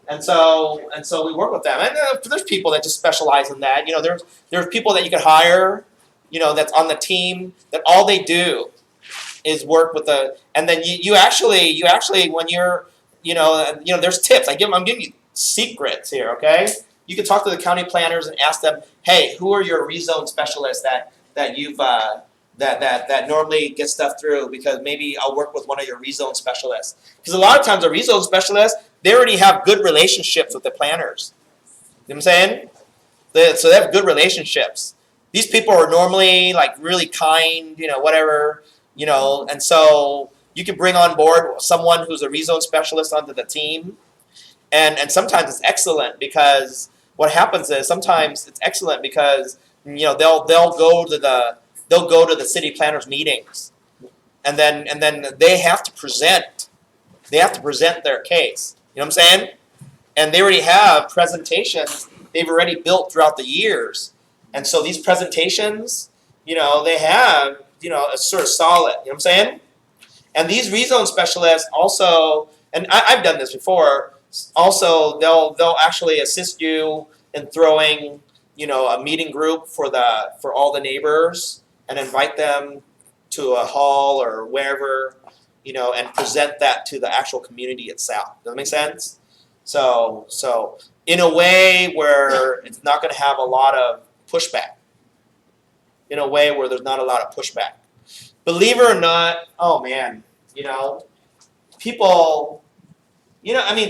And so we work with them. And there's people that just specialize in that. You know, there's people that you could hire, you know, that's on the team that all they do is work with the. And then you actually when you're, you know, there's tips. I'm giving you secrets here, okay? You can talk to the county planners and ask them, hey, who are your rezone specialists that you've that normally get stuff through, because maybe I'll work with one of your rezone specialists. Because a lot of times the rezone specialists, they already have good relationships with the planners. You know what I'm saying? So they have good relationships. These people are normally like really kind, whatever, and so you can bring on board someone who's a rezone specialist onto the team. And sometimes it's excellent, because what happens is sometimes it's excellent because they'll go to the city planners meetings, and then they have to present their case. You know what I'm saying? And they already have presentations they've already built throughout the years, and so these presentations, they have a sort of solid. You know what I'm saying? And these rezone specialists also, and I've done this before. Also, they'll actually assist you in throwing, a meeting group for all the neighbors, and invite them to a hall or wherever, and present that to the actual community itself. Does that make sense? So in a way where it's not going to have a lot of pushback. In a way where there's not a lot of pushback. Believe it or not, oh man, people.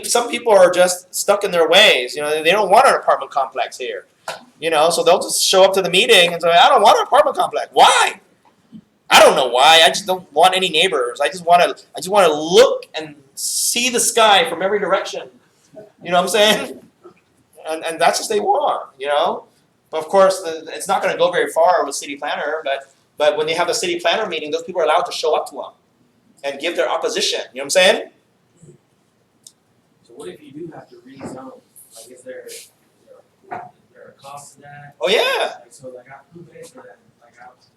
Some people are just stuck in their ways. They don't want an apartment complex here. So they'll just show up to the meeting and say, I don't want an apartment complex. Why? I don't know why. I just don't want any neighbors. I just want to look and see the sky from every direction. You know what I'm saying? And that's what they want, But of course, it's not going to go very far with city planner, but when they have a city planner meeting, those people are allowed to show up to them and give their opposition. You know what I'm saying? So what if you do have to rezone? Like, is there a cost to that? Oh yeah. Like, so who pays for that?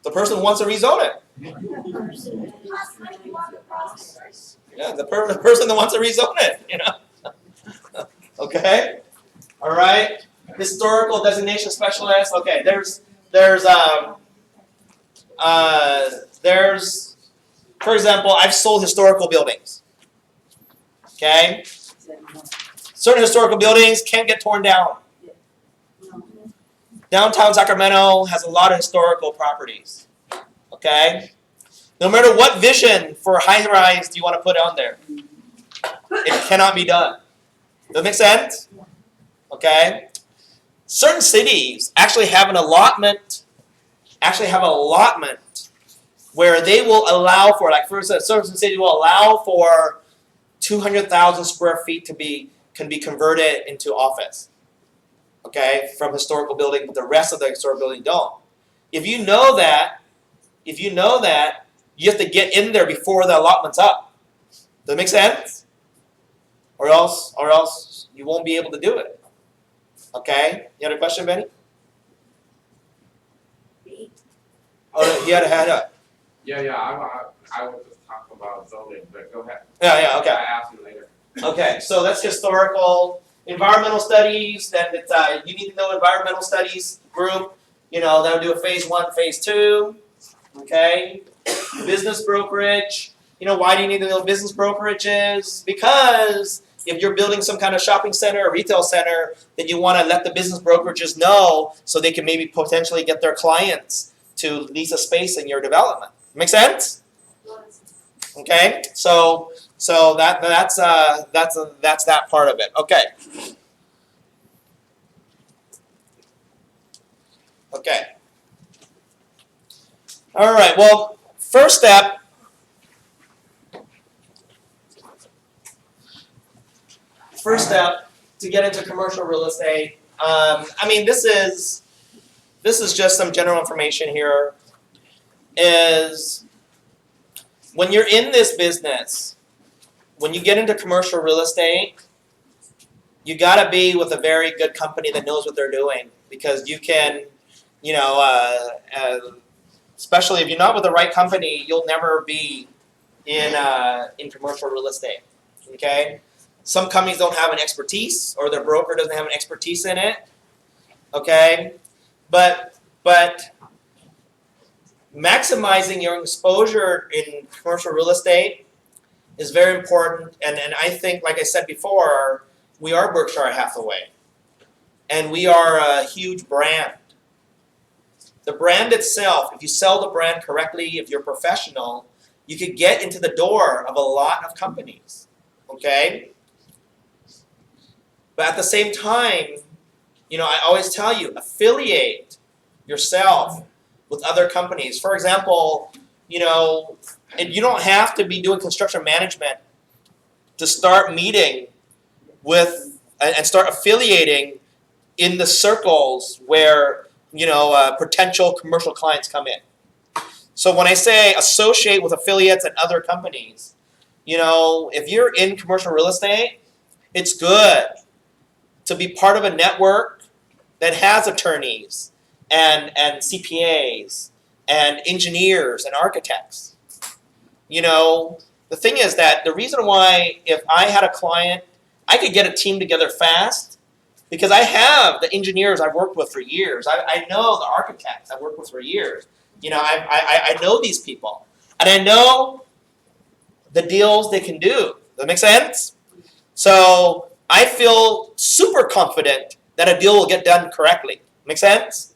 The person who wants to rezone it. Last time you want the process. Yeah, the person that wants to rezone it, Okay? All right. Historical designation specialist. Okay, there's for example, I've sold historical buildings. Okay? Certain historical buildings can't get torn down. Downtown Sacramento has a lot of historical properties. Okay? No matter what vision for high-rise do you want to put on there, it cannot be done. Does that make sense? Okay? Certain cities actually have an allotment, where they will allow for, like for instance, certain cities will allow for 200,000 square feet can be converted into office. Okay, from historical building, but the rest of the historical building don't. If you know that, you have to get in there before the allotment's up. Does that make sense? Or else you won't be able to do it. Okay? You had a question, Benny? Oh, you had a hand up. Yeah, I was just talking about zoning, but go ahead. Yeah, okay. I ask you later. Okay, so that's historical. Environmental studies, then it's, you need to know environmental studies group. They'll do a phase 1, phase 2. Okay? Business brokerage. Why do you need to know business brokerage is? Because if you're building some kind of shopping center or retail center, then you want to let the business brokerages know so they can maybe potentially get their clients to lease a space in your development. Make sense? Okay? So that's that part of it. Okay. Okay. All right. Well, first step. To get into commercial real estate. This is just some general information here. Is when you're in this business, when you get into commercial real estate, you gotta be with a very good company that knows what they're doing, because you can, especially if you're not with the right company, you'll never be in commercial real estate. Okay, some companies don't have an expertise, or their broker doesn't have an expertise in it. Okay, but maximizing your exposure in commercial real estate is very important, and I think, like I said before, we are Berkshire Hathaway. And we are a huge brand. The brand itself, if you sell the brand correctly, if you're professional, you could get into the door of a lot of companies. Okay? But at the same time, I always tell you, affiliate yourself with other companies. For example, and you don't have to be doing construction management to start meeting with and start affiliating in the circles where potential commercial clients come in. So when I say associate with affiliates and other companies, if you're in commercial real estate, it's good to be part of a network that has attorneys and CPAs and engineers and architects. The thing is that the reason why if I had a client, I could get a team together fast because I have the engineers I've worked with for years. I know the architects I've worked with for years. I know these people. And I know the deals they can do. Does that make sense? So I feel super confident that a deal will get done correctly. Make sense?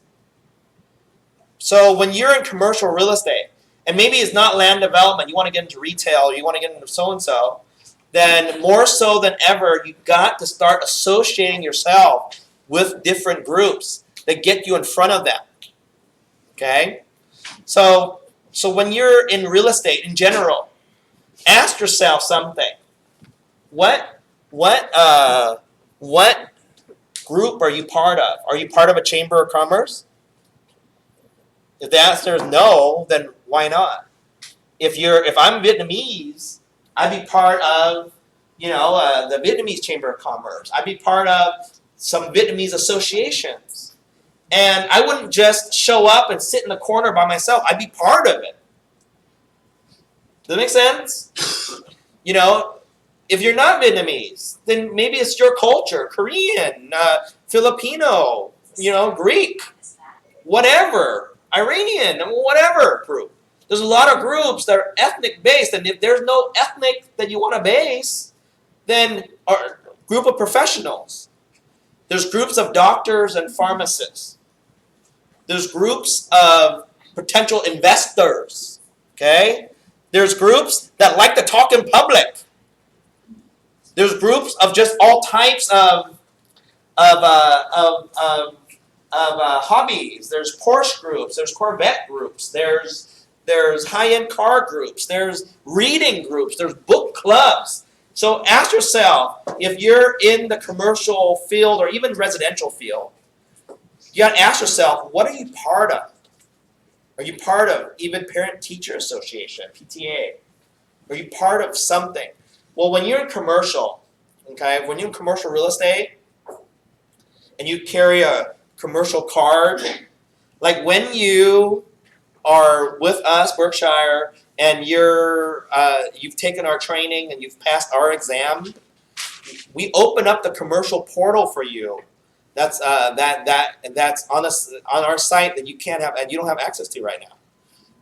So when you're in commercial real estate, and maybe it's not land development, you want to get into retail, you want to get into so-and-so, then more so than ever, you've got to start associating yourself with different groups that get you in front of them. Okay? So when you're in real estate in general, ask yourself something. What group are you part of? Are you part of a chamber of commerce? If the answer is no, then why not? If I'm Vietnamese, I'd be part of, the Vietnamese Chamber of Commerce. I'd be part of some Vietnamese associations. And I wouldn't just show up and sit in the corner by myself. I'd be part of it. Does that make sense? If you're not Vietnamese, then maybe it's your culture, Korean, Filipino, Greek, whatever, Iranian, whatever group. There's a lot of groups that are ethnic based, and if there's no ethnic that you want to base, then a group of professionals. There's groups of doctors and pharmacists. There's groups of potential investors. Okay? There's groups that like to talk in public. There's groups of just all types of hobbies. There's Porsche groups. There's Corvette groups. There's high-end car groups. There's reading groups. There's book clubs. So ask yourself, if you're in the commercial field or even residential field, you got to ask yourself, what are you part of? Are you part of even Parent-Teacher Association, PTA? Are you part of something? Well, when you're in commercial, okay, when you're in commercial real estate, and you carry a commercial card, like when you are with us, Berkshire, and you've taken our training and you've passed our exam, we open up the commercial portal for you. That's that's on our site that you can't have and you don't have access to right now.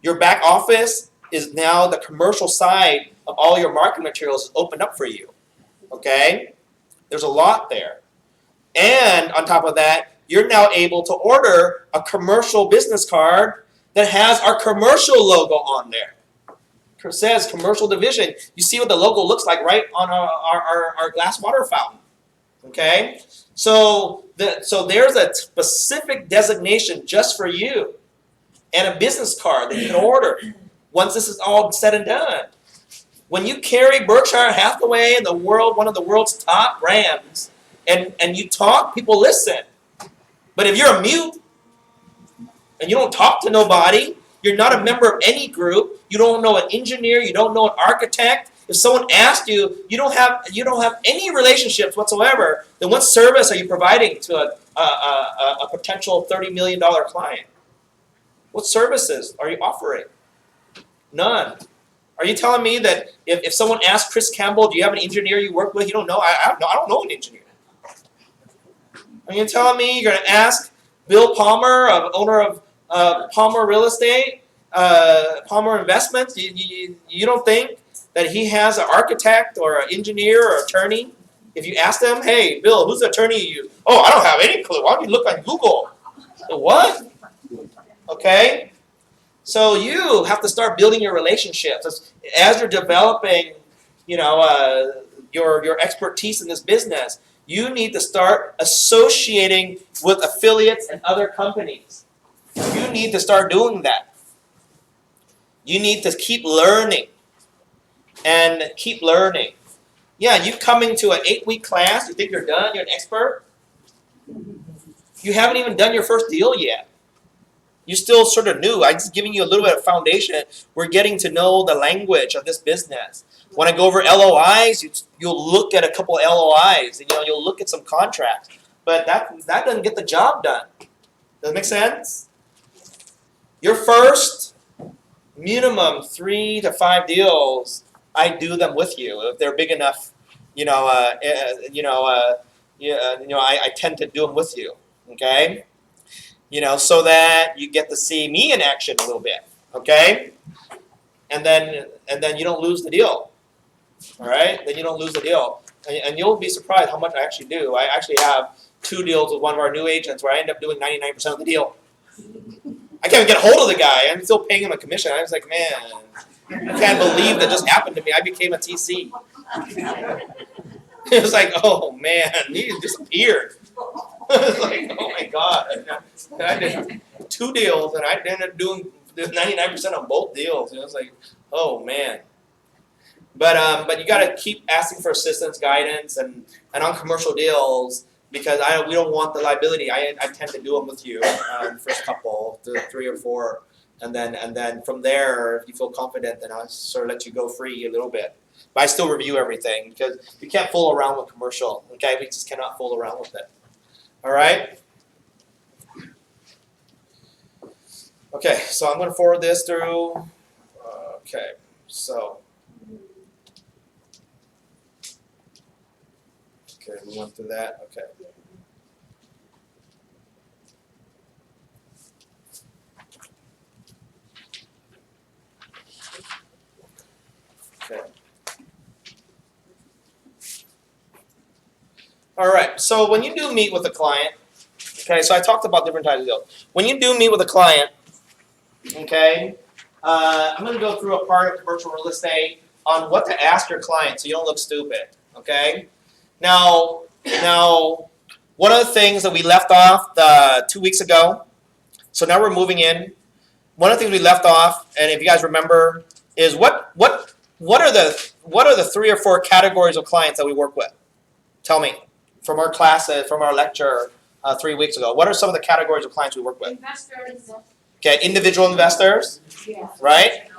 Your back office is now the commercial side of all your marketing materials is opened up for you. Okay? There's a lot there. And on top of that, you're now able to order a commercial business card that has our commercial logo on there. It says commercial division. You see what the logo looks like right on our glass water fountain. Okay? So there's a specific designation just for you and a business card that you can order once this is all said and done. When you carry Berkshire Hathaway in the world, one of the world's top brands, and you talk, people listen. But if you're a mute and you don't talk to nobody, you're not a member of any group, you don't know an engineer, you don't know an architect, if someone asked you, you don't have any relationships whatsoever, then what service are you providing to a potential $30 million client? What services are you offering? None. Are you telling me that if someone asks Chris Campbell, do you have an engineer you work with? You don't know? I don't know an engineer. Are you telling me you're going to ask Bill Palmer, owner of Palmer Real Estate, Palmer Investments? You don't think that he has an architect or an engineer or attorney If you ask them, hey, Bill, who's the attorney you use? Oh, I don't have any clue. Why don't you look on Google? What? Okay? So you have to start building your relationships as you're developing, your expertise in this business. You need to start associating with affiliates and other companies. You need to start doing that. You need to keep learning and keep learning. Yeah, you coming to an 8-week class, you think you're done, you're an expert? You haven't even done your first deal yet. You're still sort of new. I'm just giving you a little bit of foundation. We're getting to know the language of this business. When I go over LOIs, you'll look at a couple LOIs, and you'll look at some contracts. But that doesn't get the job done. Does that make sense? Your first minimum 3 to 5 deals, I do them with you if they're big enough. I tend to do them with you. Okay. So that you get to see me in action a little bit, okay? And then you don't lose the deal, all right? Then you don't lose the deal, and you'll be surprised how much I actually do. I actually have 2 deals with one of our new agents where I end up doing 99% of the deal. I can't even get a hold of the guy. I'm still paying him a commission. I was like, man, I can't believe that just happened to me. I became a TC. It was like, oh man, he disappeared. It's like, oh my God. I did 2 deals and I ended up doing 99% on both deals. And it was like, oh man. But you got to keep asking for assistance, guidance, and on commercial deals, because we don't want the liability. I tend to do them with you, first couple, 3 or 4, and then from there, if you feel confident, then I'll sort of let you go free a little bit. But I still review everything because you can't fool around with commercial. Okay, we just cannot fool around with it. All right. Okay, so I'm going to forward this through. Okay, so. Okay, we went through that. Okay. Okay. All right, so when you do meet with a client, okay, so I talked about different types of deals. When you do meet with a client, okay, I'm going to go through a part of commercial real estate on what to ask your client so you don't look stupid, okay? Now, one of the things that we left off 2 weeks ago, so now we're moving in. One of the things we left off, and if you guys remember, is what are the 3 or 4 categories of clients that we work with? Tell me, from our classes, from our lecture 3 weeks ago. What are some of the categories of clients we work with? Investors. Okay, individual investors, right?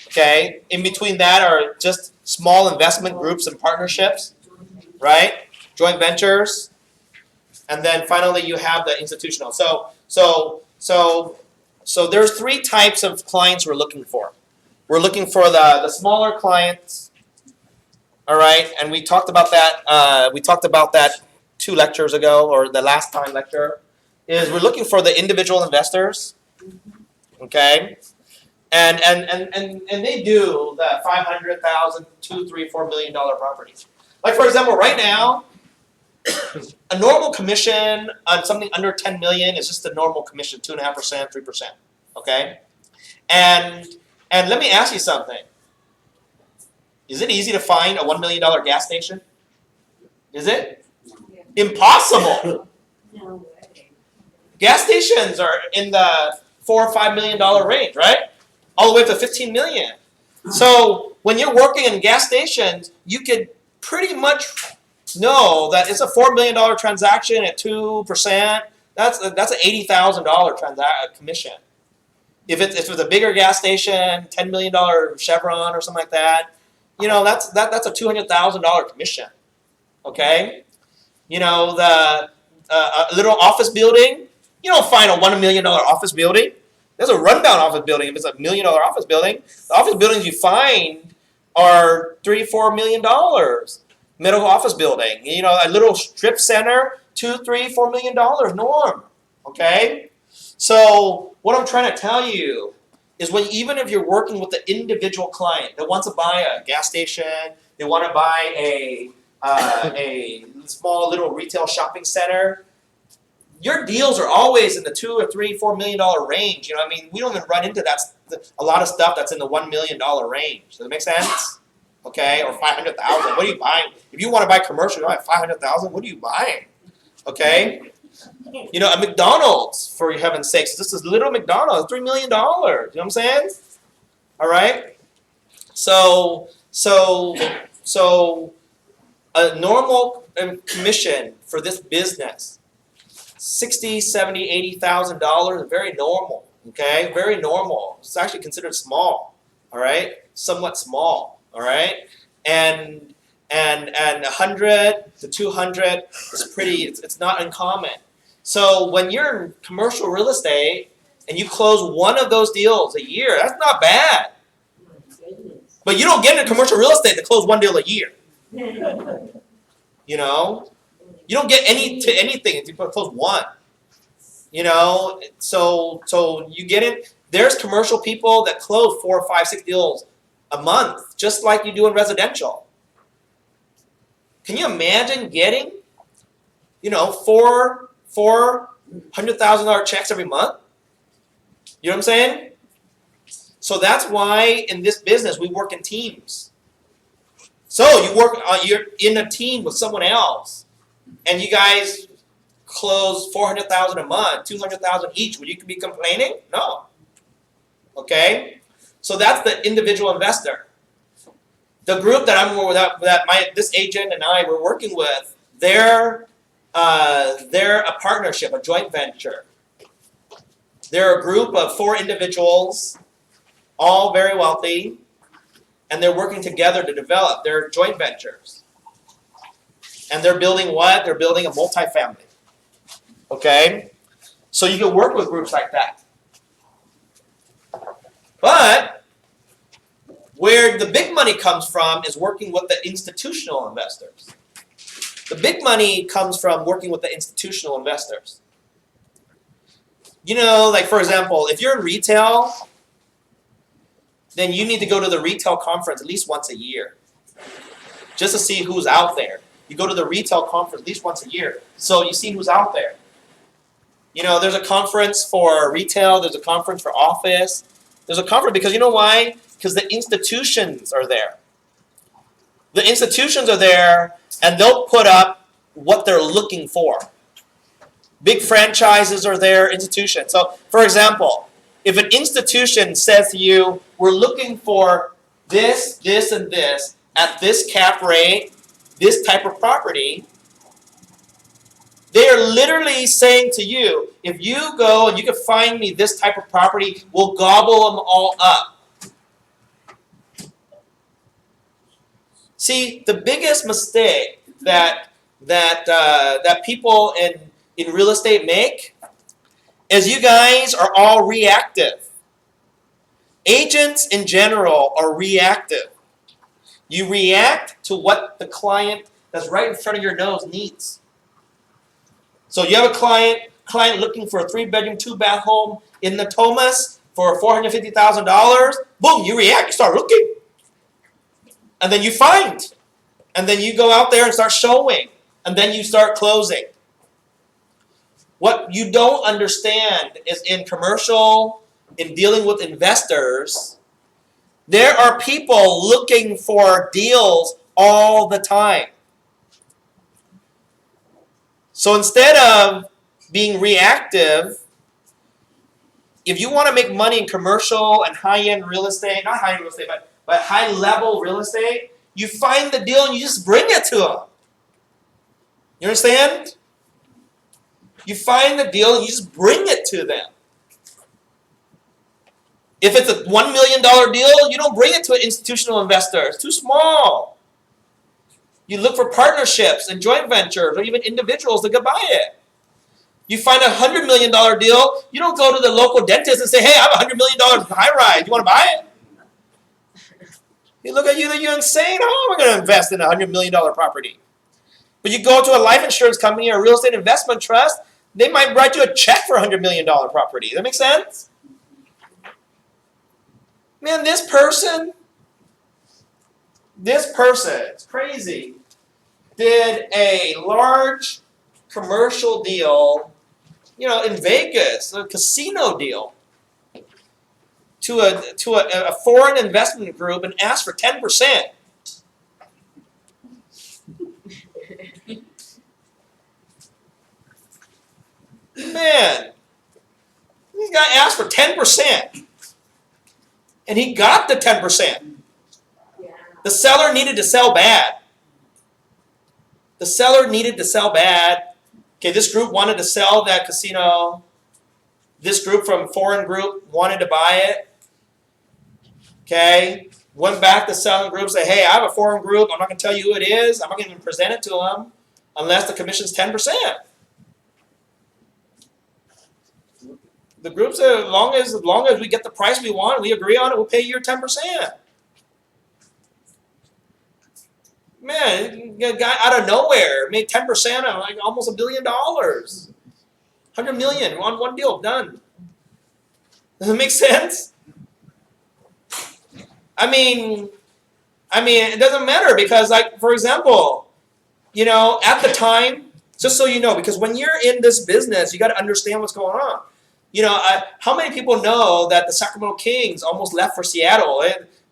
Okay, in between that are just small investment groups and partnerships, right? Joint ventures, and then finally you have the institutional. So there's 3 types of clients we're looking for. We're looking for the smaller clients, all right, and we talked about that. We talked about that 2 lectures ago, or the last time lecture. Is we're looking for the individual investors, okay, and they do the $500,000, $2, $3, $4 million properties. Like for example, right now, a normal commission on something under 10 million is just a normal commission, 2.5%, 3%, okay, and let me ask you something. Is it easy to find a $1 million gas station? Is it? Impossible. No way. Gas stations are in the $4 or $5 million range, right? All the way up to 15 million. So when you're working in gas stations, you could pretty much know that it's a $4 million transaction at 2%. That's an $80,000 commission. If it's a bigger gas station, $10 million Chevron or something like that, that's a $200,000 commission. Okay, the a little office building. You don't find a $1 million office building. There's a rundown office building if it's a $1 million office building. The office buildings you find are $3, $4 million. Middle office building. A little strip center, $2, $3, $4 million norm. Okay? So what I'm trying to tell you is even if you're working with the individual client that wants to buy a gas station, they want to buy a a small little retail shopping center, your deals are always in the $2 or $3, $4 million range. You know what I mean? We don't even run into a lot of stuff that's in the $1 million range. Does that make sense? Okay, or 500,000. What are you buying? If you want to buy commercial, you buy 500,000. What are you buying? Okay, you know, a McDonald's, for heaven's sakes, this is little McDonald's, $3 million. You know what I'm saying? All right. So a normal commission for this business, $60,000, $70,000, $80,000 is very normal. Okay, very normal. It's actually considered small. All right, somewhat small. All right, and 100 to 200 is pretty. It's not uncommon. So when you're in commercial real estate and you close one of those deals a year, that's not bad. But you don't get into commercial real estate to close one deal a year. You know, you don't get anything if you close one. You know, so you get in. There's commercial people that close 4, 5, 6 deals a month, just like you do in residential. Can you imagine getting, you know, $400,000 checks every month? You know what I'm saying? So that's why in this business we work in teams. So you're in a team with someone else, and you guys close $400,000 a month, $200,000 each. Would you be complaining? No. Okay, so that's the individual investor. The group that this agent and I were working with, they're a partnership, a joint venture. They're a group of 4 individuals, all very wealthy, and they're working together to develop their joint ventures. And they're building what? They're building a multifamily. Okay? So you can work with groups like that. But where the big money comes from is working with the institutional investors. The big money comes from working with the institutional investors. You know, like for example, if you're in retail, then you need to go to the retail conference at least once a year, just to see who's out there. You go to the retail conference at least once a year, so you see who's out there. You know, there's a conference for retail, there's a conference for office, there's a conference because you know why? Because the institutions are there. The institutions are there, and they'll put up what they're looking for. Big franchises are there, institutions. So, for example, if an institution says to you, we're looking for this, this, and this at this cap rate, this type of property, they are literally saying to you, if you go and you can find me this type of property, we'll gobble them all up. See, the biggest mistake that people in real estate make is you guys are all reactive. Agents in general are reactive. You react to what the client that's right in front of your nose needs. So you have a client looking for a 3-bedroom, 2-bath home in Natomas for $450,000. Boom, you react. You start looking. And then you find. And then you go out there and start showing. And then you start closing. What you don't understand is in commercial, in dealing with investors, there are people looking for deals all the time. So instead of being reactive, if you want to make money in commercial and high-end real estate, not high-end real estate, but high-level real estate, you find the deal and you just bring it to them. You understand? You find the deal and you just bring it to them. If it's a $1 million deal, you don't bring it to an institutional investor. It's too small. You look for partnerships and joint ventures or even individuals that could buy it. You find a $100 million deal, you don't go to the local dentist and say, hey, I have a $100 million high-rise. You want to buy it? He look at you and you're insane. How am I going to invest in a $100 million property? But you go to a life insurance company or a real estate investment trust, they might write you a check for a $100 million property. Does that make sense? Man, this person, it's crazy. did a large commercial deal, in Vegas, a casino deal, to a foreign investment group and asked for 10%. Man, this guy asked for 10%, and he got the 10%. The seller needed to sell bad. The seller needed to sell bad. Okay, this group wanted to sell that casino. This group from foreign group wanted to buy it. Okay, went back to selling group, say, hey, I have a foreign group. I'm not going to tell you who it is. I'm not going to even present it to them unless the commission's 10%. The group said, as long as we get the price we want, we agree on it, we'll pay you your 10%. Man, a guy out of nowhere made 10% of like almost $1 billion. 100 million on one deal, done. Does it make sense? I mean, it doesn't matter because, like, for example, at the time, just so you know, because when you're in this business, you got to understand what's going on. How many people know that the Sacramento Kings almost left for Seattle?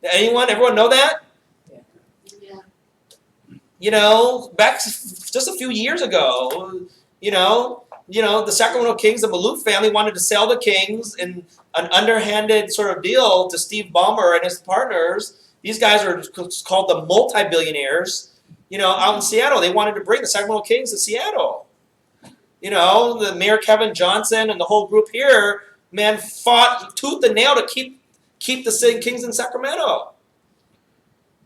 Everyone know that? Back just a few years ago, the Sacramento Kings, the Maloof family wanted to sell the Kings in an underhanded sort of deal to Steve Ballmer and his partners. These guys are called the multi-billionaires, out in Seattle. They wanted to bring the Sacramento Kings to Seattle. The Mayor Kevin Johnson and the whole group here, man, fought tooth and nail to keep the Kings in Sacramento.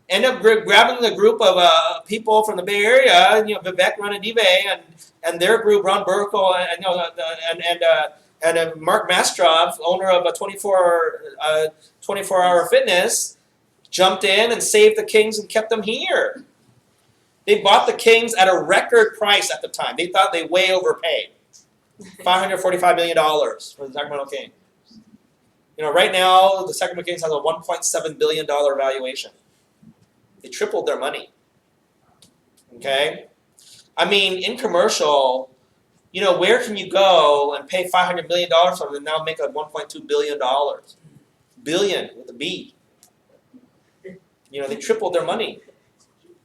End up grabbing the group of people from the Bay Area, Vivek Ranadive and their group, Ron Burkle and Mark Mastrov, owner of a 24-hour fitness, jumped in and saved the Kings and kept them here. They bought the Kings at a record price at the time. They thought they way overpaid. $545 million for the Sacramento Kings. Right now, the Sacramento Kings has a $1.7 billion valuation. They tripled their money. Okay? In commercial, where can you go and pay $500 million for them and now make a $1.2 billion? Billion with a B. They tripled their money.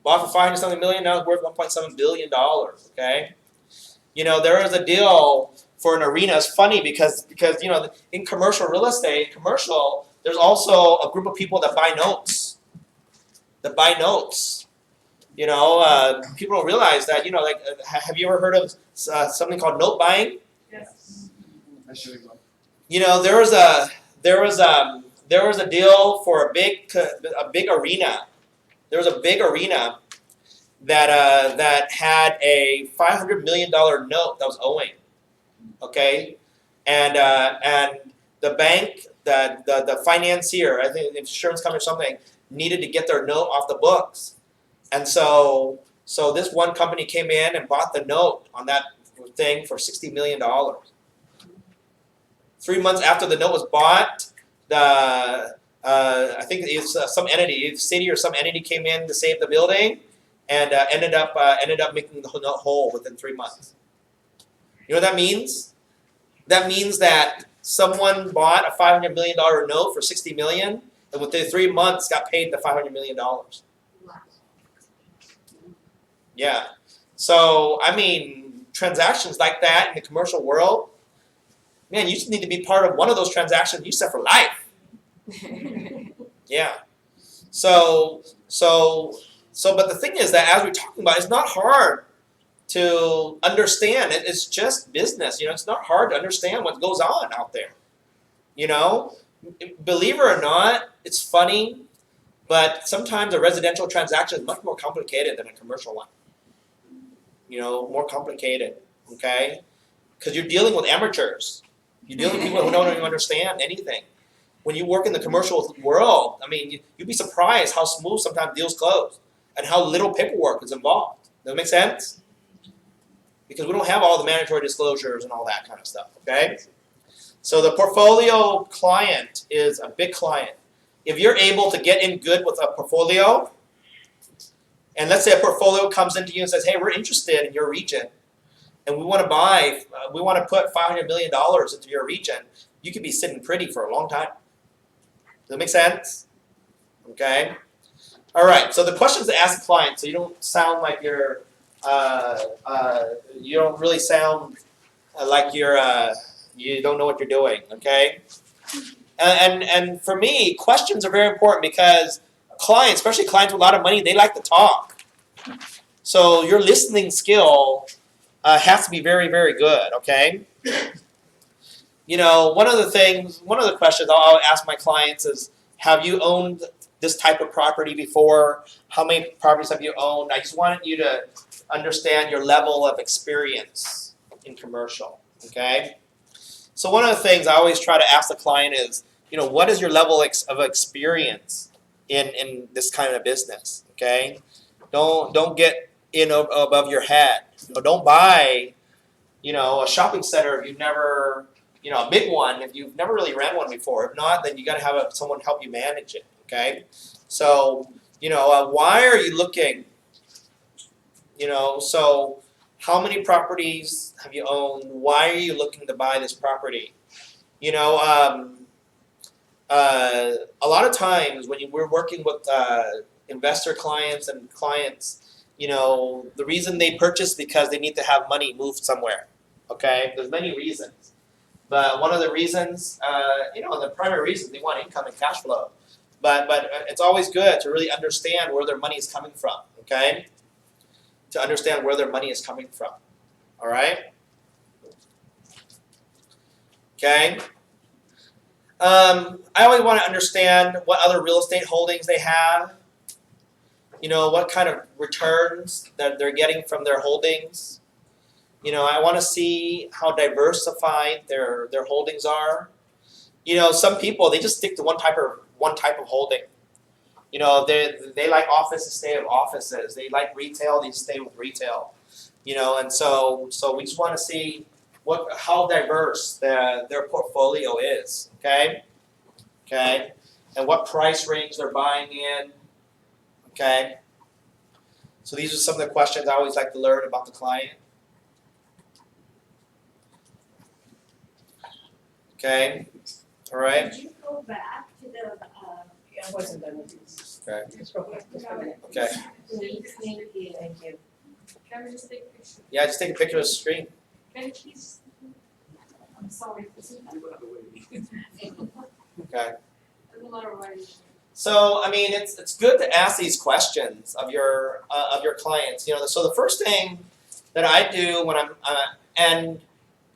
Bought for $500 million, now it's worth $1.7 billion. Okay? There is a deal for an arena. It's funny because in commercial real estate, there's also a group of people that buy notes. People don't realize that, have you ever heard of something called note buying? Yes. I should have gone. There was a deal for a big arena. There was a big arena that had a $500 million note that was owing. Okay, and the bank, the financier, I think the insurance company or something, needed to get their note off the books, and so this one company came in and bought the note on that thing for $60 million. 3 months after the note was bought, I think it's some entity, city or some entity came in to save the building, and ended up making the note whole within 3 months. You know what that means? That means that someone bought a $500 million note for $60 million, and within 3 months got paid the $500 million. Yeah. So transactions like that in the commercial world, man, you just need to be part of one of those transactions. You set for life. Yeah. So, but the thing is that as we're talking about, it's not hard to understand. It's just business. It's not hard to understand what goes on out there. Believe it or not, it's funny, but sometimes a residential transaction is much more complicated than a commercial one. More complicated, okay? Because you're dealing with amateurs. You're dealing with people who don't even understand anything. When you work in the commercial world, you'd be surprised how smooth sometimes deals close and how little paperwork is involved. Does that make sense? Because we don't have all the mandatory disclosures and all that kind of stuff, okay? So the portfolio client is a big client. If you're able to get in good with a portfolio And let's say a portfolio comes into you and says, hey, we're interested in your region, and we want to buy, we want to put $500 million into your region, you could be sitting pretty for a long time. Does that make sense? Okay. All right. So the questions to ask the client, so you don't sound like you're, you don't really sound like you're, you don't know what you're doing. Okay. And for me, questions are very important because clients, especially clients with a lot of money, they like to talk. So your listening skill has to be very, very good. Okay. You know, one of the questions I'll ask my clients is, have you owned this type of property before? How many properties have you owned? I just wanted you to understand your level of experience in commercial, okay? So one of the things I always try to ask the client is, you know, what is your level of experience in this kind of business, okay? Don't get in above your head. Don't buy, you know, a shopping center if you've never, you know, a big one if you've never really ran one before. If not, then you got to have someone help you manage it. Okay, so you know, why are you looking? You know, so how many properties have you owned? Why are you looking to buy this property? You know, a lot of times when we're working with investor clients and clients, you know, the reason they purchase because they need to have money moved somewhere. Okay, there's many reasons, but one of the reasons, you know, the primary reason they want income and cash flow. But it's always good to really understand where their money is coming from, okay? To understand where their money is coming from, all right? Okay? I always want to understand what other real estate holdings they have. You know, what kind of returns that they're getting from their holdings. You know, I want to see how diversified their holdings are. You know, some people, they just stick to one type of holding. You know, they like offices, stay with offices. They like retail, they stay with retail. You know, and so we just want to see how diverse their portfolio is. Okay, and what price range they're buying in. Okay, so these are some of the questions I always like to learn about the client. Okay, all right. Could you go back to the, I wasn't done with these. Okay. Just real quick, just a minute. Okay. Please, thank you. Thank you. can we just take a picture? Yeah, just take a picture of the screen. Can you please? I'm sorry, this is Okay. a lot of writing. So I mean, it's good to ask these questions of your clients. You know, so the first thing that I do when I'm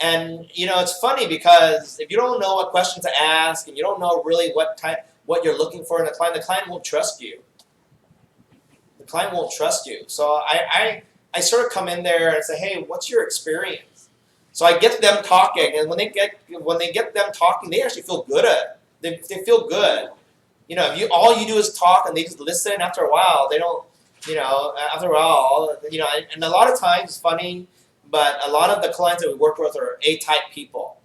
and you know, it's funny because if you don't know what questions to ask and you don't know really what you're looking for in the client won't trust you. The client won't trust you. So I sort of come in there and say, hey, what's your experience? So I get them talking, and when they get them talking, they actually feel good at it. They feel good. You know, if all you do is talk and they just listen, after a while, they don't, you know, after a while, you know, and a lot of times it's funny, but a lot of the clients that we work with are A-type people.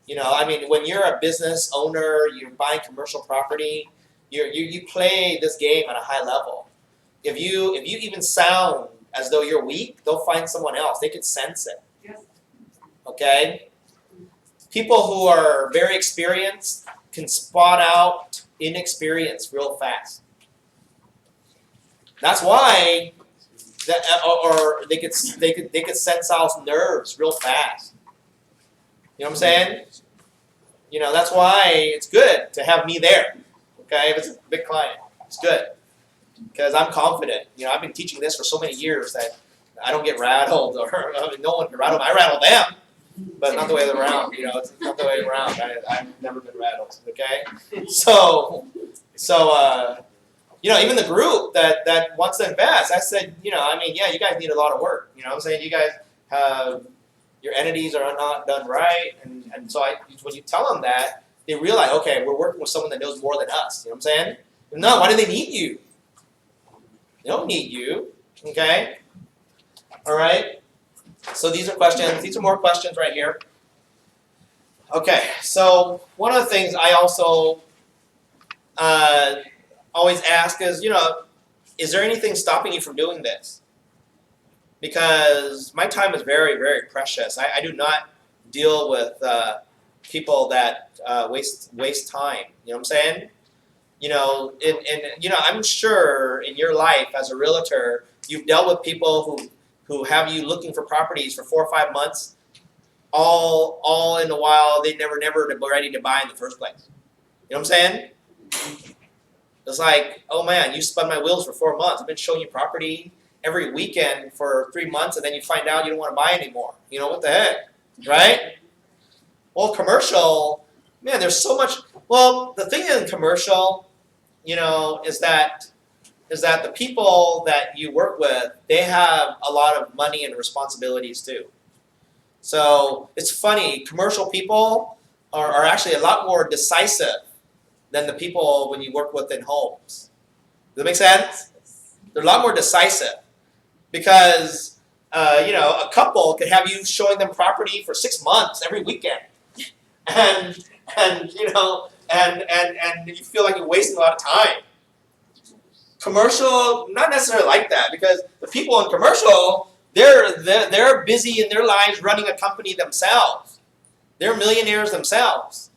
You know, I mean, when you're a business owner, you're buying commercial property, you play this game at a high level. If you even sound as though you're weak, they'll find someone else. They can sense it. Yes. Okay? People who are very experienced can spot out inexperience real fast. That's why or they could sense out nerves real fast. You know what I'm saying? You know, that's why it's good to have me there. Okay, if it's a big client, it's good because I'm confident. You know, I've been teaching this for so many years that I don't get rattled, or I mean, no one can rattle me. I rattle them, but not the way around. You know, it's not the way around. I've never been rattled. Okay, so you know, even the group that wants to invest, I said, you know, I mean, yeah, you guys need a lot of work. You know what I'm saying? You guys have, your entities are not done right. And so when you tell them that, they realize, okay, we're working with someone that knows more than us. You know what I'm saying? No, why do they need you? They don't need you. Okay? All right? So these are questions. These are more questions right here. Okay, so one of the things I also always ask is, you know, is there anything stopping you from doing this? Because my time is very, very precious. I do not deal with people that waste time. You know what I'm saying? You know, I'm sure in your life as a realtor, you've dealt with people who have you looking for properties for 4 or 5 months, all in a while they never were ready to buy in the first place. You know what I'm saying? It's like, oh man, you spun my wheels for 4 months. I've been showing you property every weekend for 3 months, and then you find out you don't want to buy anymore. You know, what the heck, right? Well, commercial, man, there's so much. Well, the thing in commercial, you know, is that the people that you work with, they have a lot of money and responsibilities too. So it's funny, commercial people are actually a lot more decisive than the people when you work with in homes. Does that make sense? They're a lot more decisive because, you know, a couple could have you showing them property for 6 months every weekend. And you know, and you feel like you're wasting a lot of time. Commercial, not necessarily like that, because the people in commercial, they're busy in their lives running a company themselves. They're millionaires themselves.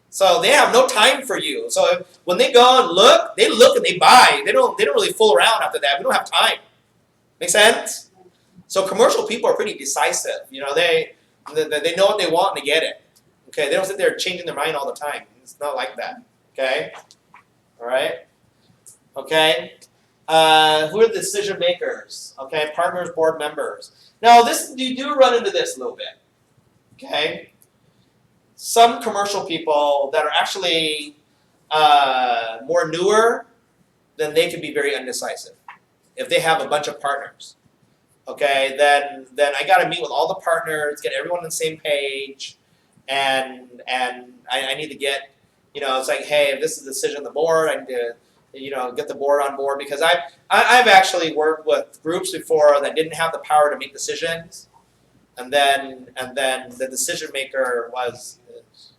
So they have no time for you. So when they go and look, they look and they buy. They don't really fool around after that. We don't have time. Make sense? So commercial people are pretty decisive. You know, they know what they want and they get it. Okay, they don't sit there changing their mind all the time. It's not like that. Okay? All right? Okay? Who are the decision makers? Okay, partners, board members. Now, you do run into this a little bit. Okay? Some commercial people that are actually more newer, then they can be very undecisive. If they have a bunch of partners. Okay, then I got to meet with all the partners, get everyone on the same page. And I need to get, you know, it's like, hey, if this is the decision of the board, I need to, you know, get the board on board, because I've actually worked with groups before that didn't have the power to make decisions, and then the decision maker was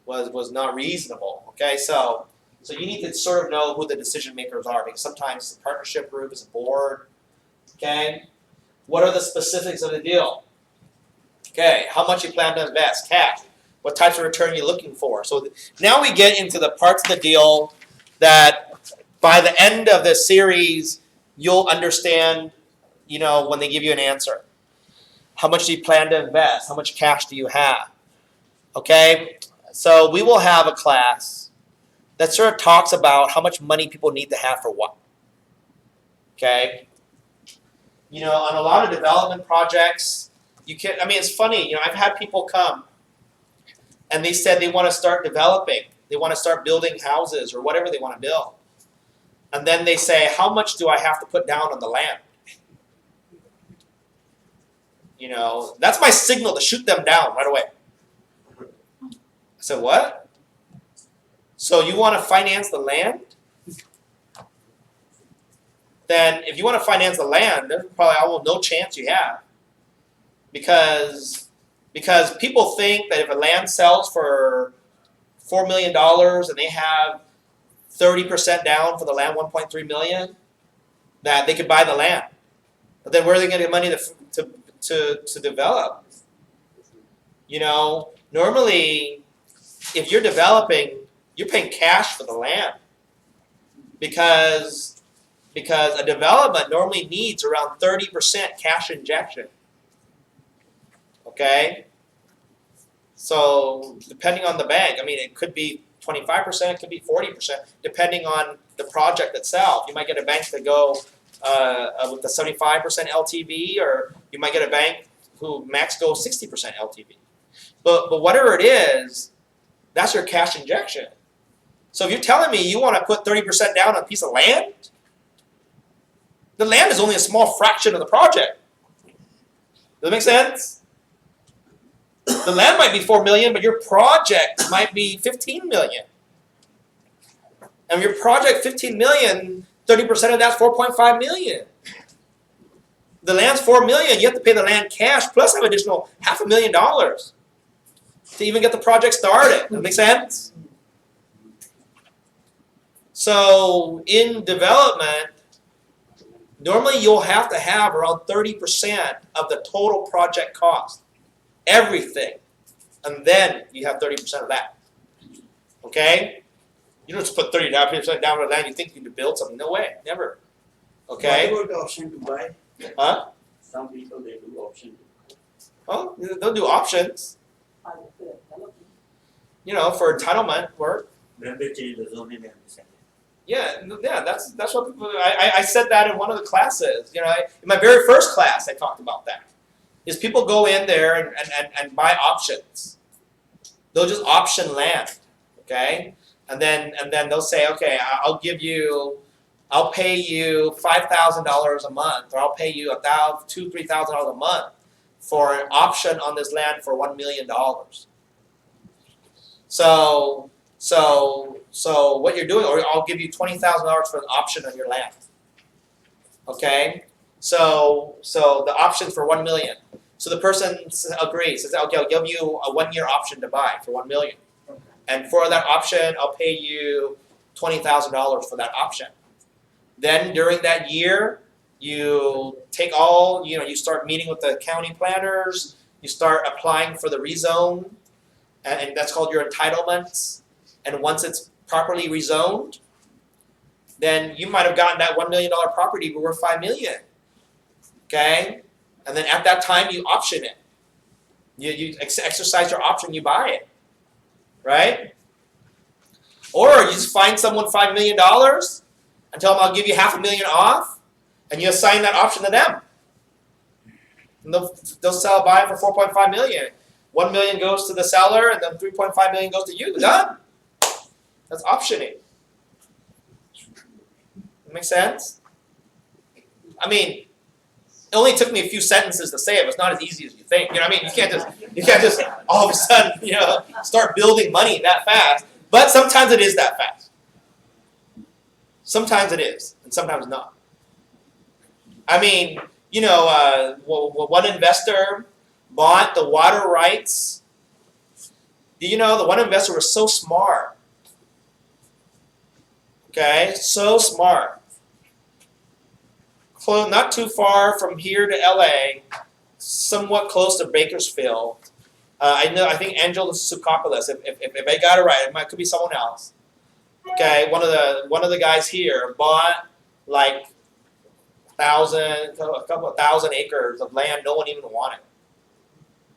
not reasonable. Okay, so you need to sort of know who the decision makers are, because sometimes the partnership group is a board. Okay, what are the specifics of the deal? Okay, how much you plan to invest, cash. What types of return you're looking for. So now we get into the parts of the deal that by the end of the series, you'll understand, you know, when they give you an answer. How much do you plan to invest? How much cash do you have? Okay? So we will have a class that sort of talks about how much money people need to have for what. Okay? You know, on a lot of development projects, it's funny, you know, I've had people come and they said they want to start developing. They want to start building houses or whatever they want to build. And then they say, how much do I have to put down on the land? You know, that's my signal to shoot them down right away. I said, what? So you want to finance the land? Then if you want to finance the land, there's probably no chance you have. Because people think that if a land sells for $4 million and they have 30% down for the land, $1.3 million, that they could buy the land. But then where are they going to get money to develop? You know, normally, if you're developing, you're paying cash for the land. Because a development normally needs around 30% cash injection. Okay? So depending on the bank, it could be 25%, it could be 40%, depending on the project itself. You might get a bank that go with the 75% LTV, or you might get a bank who max go 60% LTV. But whatever it is, that's your cash injection. So if you're telling me you want to put 30% down on a piece of land, the land is only a small fraction of the project. Does that make sense? The land might be $4 million, but your project might be $15 million. And your project $15 million, 30% of that's $4.5 million. The land's $4 million. You have to pay the land cash plus have additional $500,000 to even get the project started. Does that make sense? So in development, Normally, you'll have to have around 30% of the total project cost, everything, and then you have 30% of that. Okay? You don't just put 30% down on the land. You think you can build something? No way, never. Okay? What about the option to buy? Huh? Some people they do option. Oh, they'll do options. You know, for entitlement work. Then they change the zoning and decide. Yeah, that's what people. I said that in one of the classes. You know, in my very first class, I talked about that. Is people go in there and buy options. They'll just option land, okay, and then they'll say, okay, I'll pay you $5,000 a month, or I'll pay you $2,000-$3,000 a month for an option on this land for $1 million. So what you're doing, or I'll give you $20,000 for an option on your land. Okay, so the option's for $1 million. So the person agrees, says, okay, I'll give you a 1-year option to buy for $1 million, and for that option, I'll pay you $20,000 for that option. Then during that year, you take all, you start meeting with the county planners, you start applying for the rezone, and that's called your entitlements. And once it's properly rezoned, then you might have gotten that $1 million property worth $5 million. Okay? And then at that time, you option it. You exercise your option, you buy it. Right? Or you just find someone $5 million and tell them, I'll give you $500,000 off, and you assign that option to them. And they'll buy it for $4.5 million. $1 million goes to the seller, and then $3.5 million goes to you. Done. That's optioning. That make sense? I mean, it only took me a few sentences to say it. It's not as easy as you think. You know what I mean? You can't just all of a sudden, start building money that fast. But sometimes it is that fast. Sometimes it is, and sometimes not. I mean, one investor bought the water rights. Do you know the one investor was so smart? Okay, so smart. Not too far from here to LA, somewhat close to Bakersfield. I think Angelo Tsoukalos. If I got it right, it could be someone else. Okay, one of the guys here bought like a couple of thousand acres of land no one even wanted.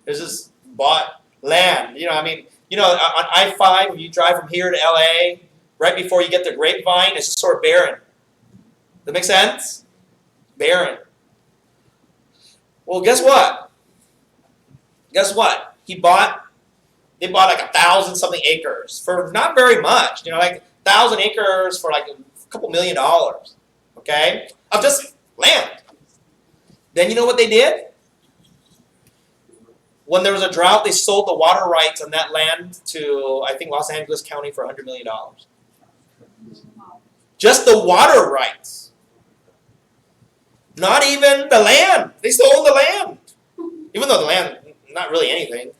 There's just bought land. On I-5, when you drive from here to LA, right before you get to Grapevine, it's just sort of barren. Does that make sense? Barren. Well, guess what? They bought like 1,000-something acres for not very much. Like 1,000 acres for like a couple $1 million. Okay? Of just land. Then you know what they did? When there was a drought, they sold the water rights on that land to, I think, Los Angeles County for $100 million. Just the water rights. Not even the land. They still own the land. Even though the land, not really anything.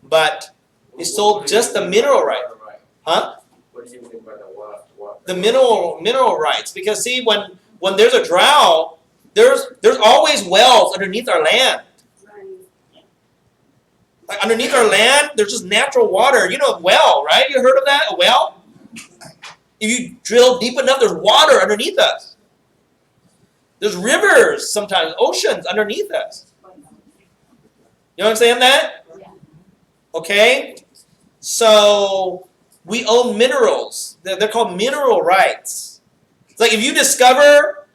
But they sold just the mineral right. Huh? What do you mean by the what? The mineral rights. Because see, when there's a drought, there's always wells underneath our land. Like underneath our land, there's just natural water. You know a well, right? You heard of that? A well? If you drill deep enough, there's water underneath us. There's rivers, sometimes oceans underneath us. You know what I'm saying that? Okay? So we own minerals. They're called mineral rights. It's like if you discover,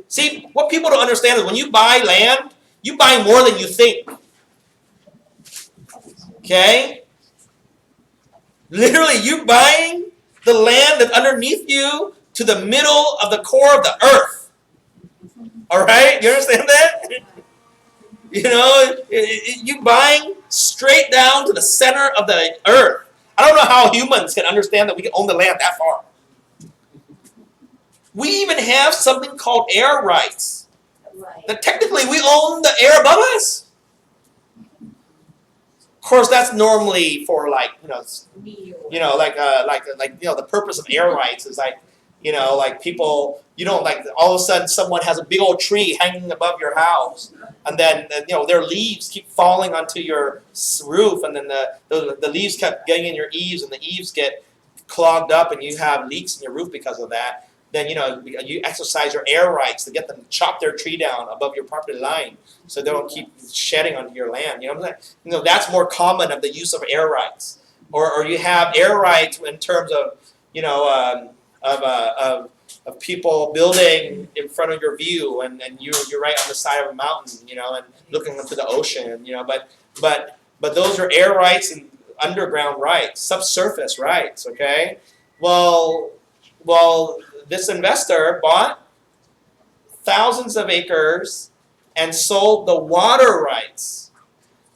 see, what people don't understand is when you buy land, you buy more than you think. Okay? Literally, you're buying the land that's underneath you to the middle of the core of the earth. All right? You understand that? You buying straight down to the center of the earth. I don't know how humans can understand that we can own the land that far. We even have something called air rights. That technically we own the air above us. Of course, that's normally for the purpose of air rights is like, You know, like people, you don't like all of a sudden someone has a big old tree hanging above your house, and then you know their leaves keep falling onto your roof, and then the leaves kept getting in your eaves, and the eaves get clogged up, and you have leaks in your roof because of that. Then you exercise your air rights to get them to chop their tree down above your property line, so they don't keep shedding onto your land. You know what I'm saying? You know that's more common of the use of air rights, or you have air rights in terms of of people building in front of your view, and you're right on the side of a mountain, you know, and looking into the ocean, you know. But those are air rights and underground rights, subsurface rights. Okay, well, this investor bought thousands of acres and sold the water rights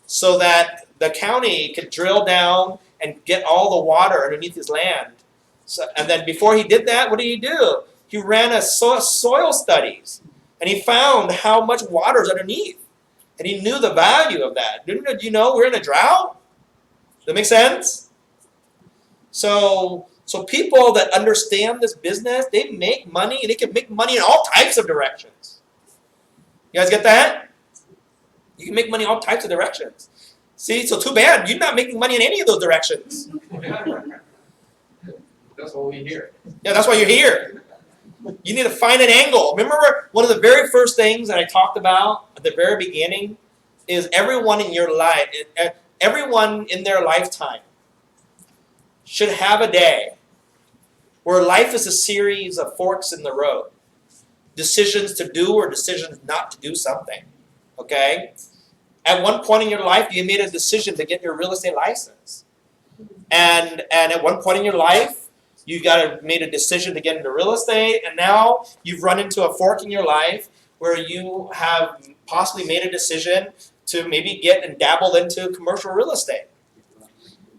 so that the county could drill down and get all the water underneath his land. So, and then before he did that, what did he do? He ran a soil studies, and he found how much water is underneath, and he knew the value of that. Didn't you know we're in a drought? Does that make sense? So people that understand this business, they make money, and they can make money in all types of directions. You guys get that? You can make money in all types of directions. See, so too bad you're not making money in any of those directions. That's what we hear. Yeah, that's why you're here. You need to find an angle. Remember, one of the very first things that I talked about at the very beginning is everyone in your life, everyone in their lifetime should have a day where life is a series of forks in the road. Decisions to do or decisions not to do something. Okay? At one point in your life, you made a decision to get your real estate license. And at one point in your life, you made a decision to get into real estate, and now you've run into a fork in your life where you have possibly made a decision to maybe get and dabble into commercial real estate.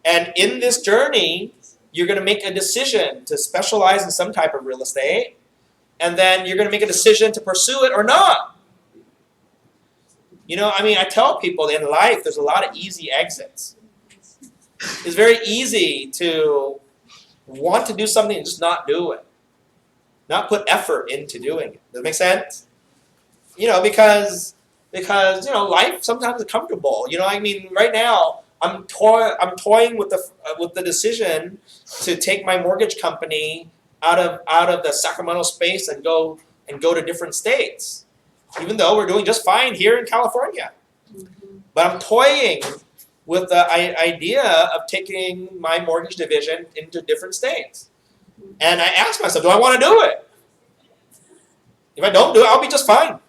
And in this journey, you're going to make a decision to specialize in some type of real estate, and then you're going to make a decision to pursue it or not. You know, I mean, I tell people in life there's a lot of easy exits. It's very easy to want to do something and just not do it. Not put effort into doing it. Does that make sense? You know, because you know, life sometimes is comfortable. You know, I mean, right now I'm toying with the decision to take my mortgage company out of the Sacramento space and go to different states. Even though we're doing just fine here in California. But I'm toying with the idea of taking my mortgage division into different states. And I ask myself, do I want to do it? If I don't do it, I'll be just fine.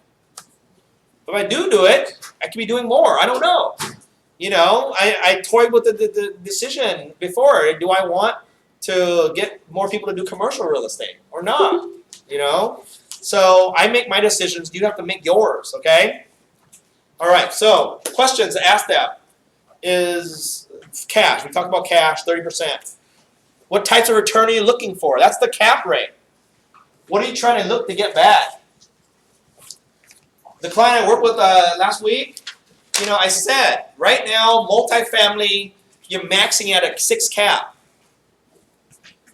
If I do it, I could be doing more. I don't know. You know, I toyed with the decision before. Do I want to get more people to do commercial real estate or not? You know? So I make my decisions. You have to make yours, okay? All right, so questions to ask them is cash. We talked about cash, 30%. What types of return are you looking for? That's the cap rate. What are you trying to look to get back? The client I worked with last week, you know, I said, right now, multifamily, you're maxing at a 6 cap.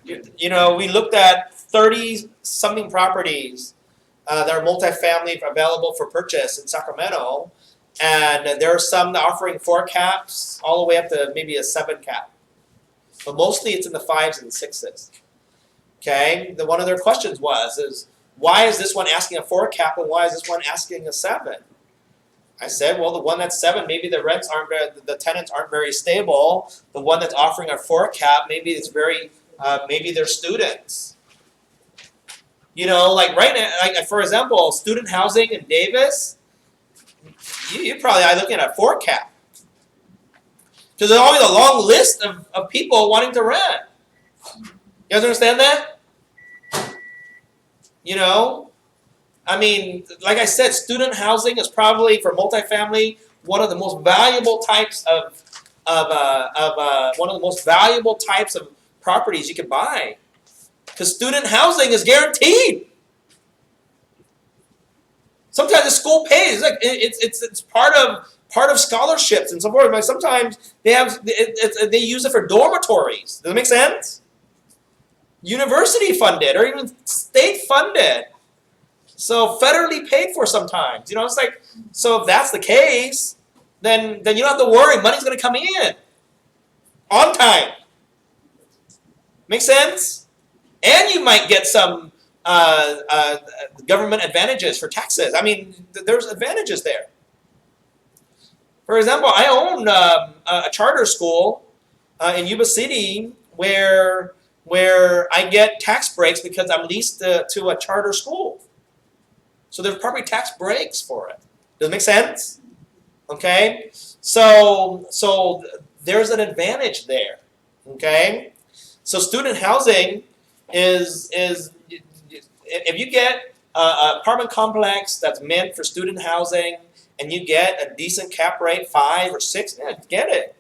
You know, we looked at 30-something properties that are multifamily available for purchase in Sacramento, and there are some that are offering 4 caps all the way up to maybe a 7 cap. But mostly it's in the 5s and 6s. Okay? One of their questions is why is this one asking a 4 cap and why is this one asking a 7? I said, well, the one that's 7, maybe the rents aren't the tenants aren't very stable. The one that's offering a 4 cap, maybe it's maybe they're students. You know, like right now, like for example, student housing in Davis, you probably are looking at a 4 cap. Because there's always a long list of people wanting to rent. You guys understand that? You know, I mean, like I said, student housing is probably for multifamily one of the most valuable types of properties you can buy. Because student housing is guaranteed. Sometimes the school pays. It's part of scholarships and so forth. But sometimes they use it for dormitories. Does that make sense? university funded or even state funded. So federally paid for sometimes. You know, it's like, so if that's the case, then you don't have to worry. Money's going to come in on time. Make sense? And you might get some government advantages for taxes. I mean, there's advantages there. For example, I own a charter school in Yuba City where I get tax breaks because I'm leased to a charter school. So there's probably tax breaks for it. Does it make sense? Okay? So there's an advantage there. Okay? So student housing is if you get an apartment complex that's meant for student housing and you get a decent cap rate, 5 or 6, yeah, get it.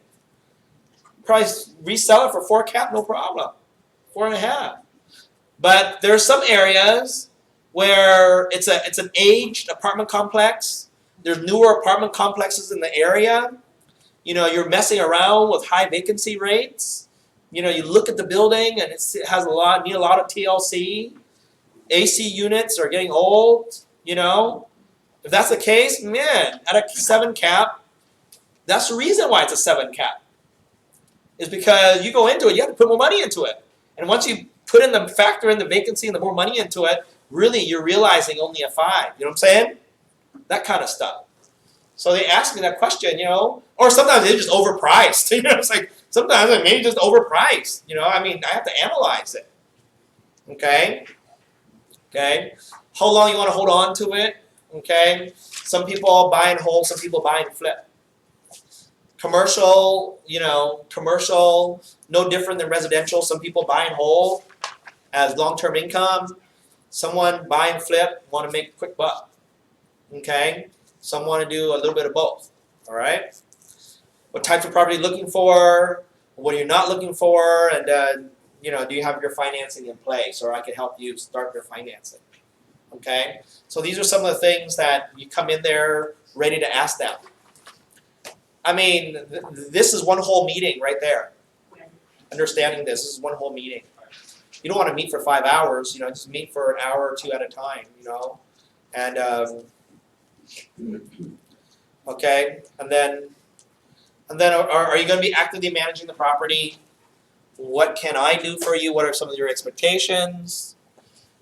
Probably resell it for 4 cap, no problem. 4.5. But there's some areas where it's an aged apartment complex. There's newer apartment complexes in the area. You know, you're messing around with high vacancy rates. You know, you look at the building and it has need a lot of TLC. AC units are getting old, you know. If that's the case, man, at a 7 cap, that's the reason why it's a 7 cap. Is because you go into it, you have to put more money into it. And once you factor in the vacancy and the more money into it, really you're realizing only a 5. You know what I'm saying? That kind of stuff. So they ask me that question, you know, or sometimes they're just overpriced. You know, it's like sometimes it may just overpriced. You know, I mean, I have to analyze it. Okay? Okay? How long you want to hold on to it? Okay? Some people buy and hold, some people buy and flip. Commercial, you know, no different than residential. Some people buy and hold as long-term income. Someone buy and flip, want to make a quick buck. Okay? Some want to do a little bit of both. All right? What types of property are you looking for? What are you not looking for? And, you know, do you have your financing in place? Or I can help you start your financing. Okay? So these are some of the things that you come in there ready to ask them. I mean, this is one whole meeting right there. Understanding this is one whole meeting. You don't want to meet for 5 hours, you know, just meet for an hour or 2 at a time, you know. And okay, and then are you going to be actively managing the property? What can I do for you? What are some of your expectations?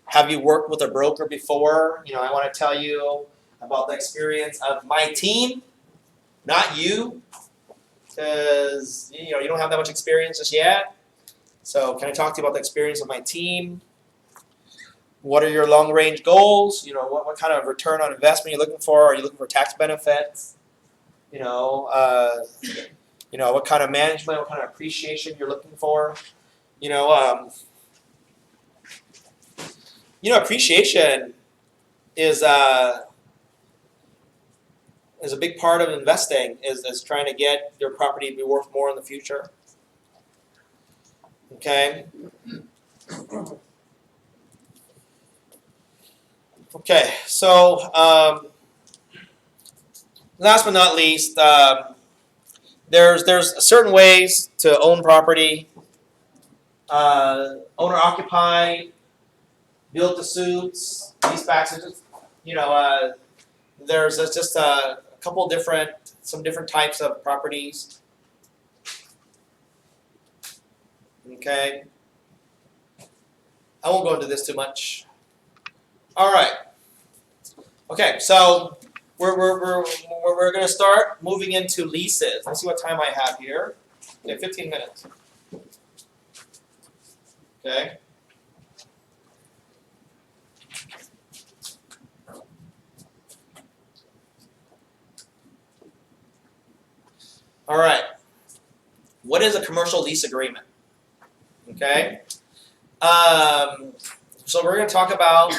Have you worked with a broker before? You know, I want to tell you about the experience of my team, not you, because you know you don't have that much experience just yet. So can I talk to you about the experience of my team? What are your long-range goals? You know, what kind of return on investment you're looking for? Are you looking for tax benefits? You know, what kind of management, what kind of appreciation you're looking for? You know, appreciation is a big part of investing. Is trying to get your property to be worth more in the future. Okay. Okay, so last but not least, there's certain ways to own property. Owner occupied, built to suits, leasebacks. You know, there's just a couple some different types of properties. Okay, I won't go into this too much. All right. Okay, so we're going to start moving into leases. Let's see what time I have here. Okay, 15 minutes. Okay. All right. What is a commercial lease agreement? Okay. So we're going to talk about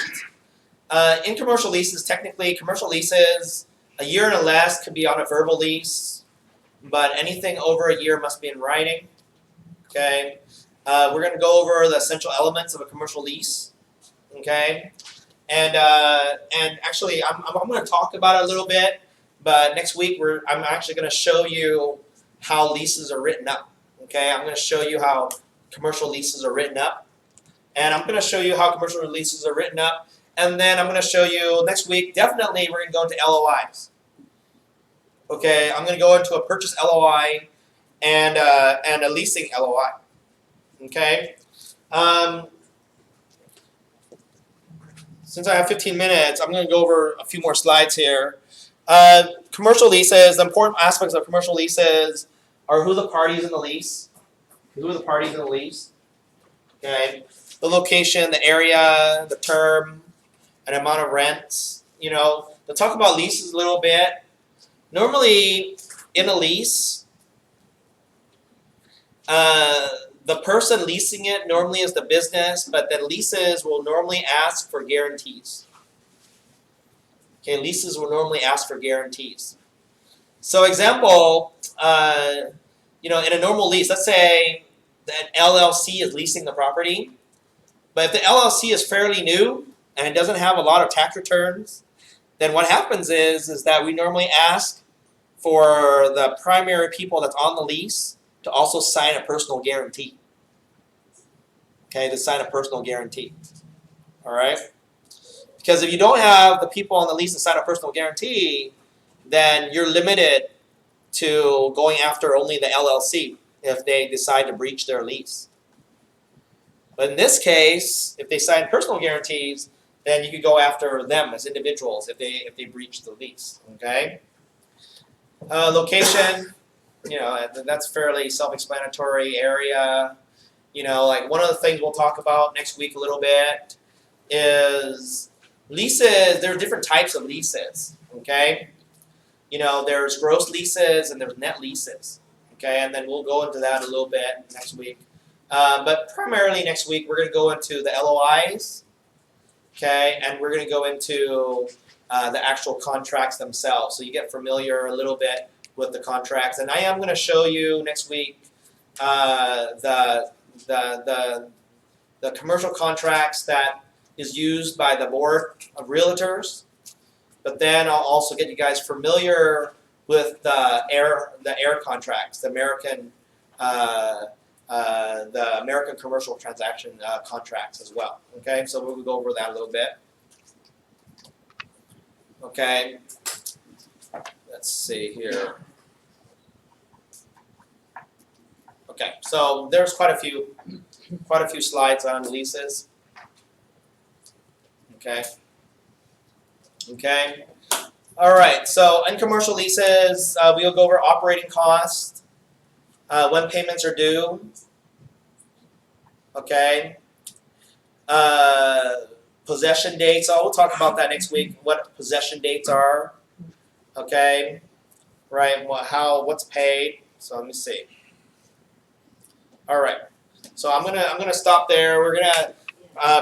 in commercial leases. Technically, commercial leases, a year and less could be on a verbal lease, but anything over a year must be in writing. Okay. We're going to go over the essential elements of a commercial lease. Okay. And actually, I'm going to talk about it a little bit, but next week I'm actually going to show you how leases are written up. Okay. I'm going to show you how commercial leases are written up. and I'm going to show you how commercial leases are written up, and then I'm going to show you next week. Definitely, we're going to go into LOIs. Okay, I'm going to go into a purchase LOI and a leasing LOI. Okay. Since I have 15 minutes, I'm going to go over a few more slides here. Commercial leases, the important aspects of commercial leases are who the parties in the lease. Who are the parties in the lease? Okay. The location, the area, the term, and amount of rents. You know, to talk about leases a little bit. Normally, in a lease, the person leasing it normally is the business, but then leases will normally ask for guarantees. Okay, leases will normally ask for guarantees. So example, you know, in a normal lease, let's say that LLC is leasing the property, but if the LLC is fairly new and it doesn't have a lot of tax returns, then what happens is that we normally ask for the primary people that's on the lease to also sign a personal guarantee. Okay, to sign a personal guarantee. All right? Because if you don't have the people on the lease to sign a personal guarantee, then you're limited to going after only the LLC if they decide to breach their lease. But in this case, if they sign personal guarantees, then you could go after them as individuals if they breach the lease. Okay? Location, you know, that's fairly self-explanatory. Area, you know, like one of the things we'll talk about next week a little bit is leases. There are different types of leases, okay? You know, there's gross leases and there's net leases, okay? And then we'll go into that a little bit next week. But primarily next week, we're going to go into the LOIs, okay? And we're going to go into the actual contracts themselves. So you get familiar a little bit with the contracts. And I am going to show you next week the commercial contracts that is used by the board of realtors. But then I'll also get you guys familiar with the air contracts, the American commercial transaction contracts as well. Okay, so we'll go over that a little bit. Okay, let's see here. Okay, so there's quite a few slides on leases. Okay. Okay. All right. So in commercial leases, we'll go over operating costs, when payments are due. Okay. Possession dates. So we'll talk about that next week. What possession dates are. Okay. Right. What's paid. So let me see. All right. So I'm gonna stop there. We're gonna.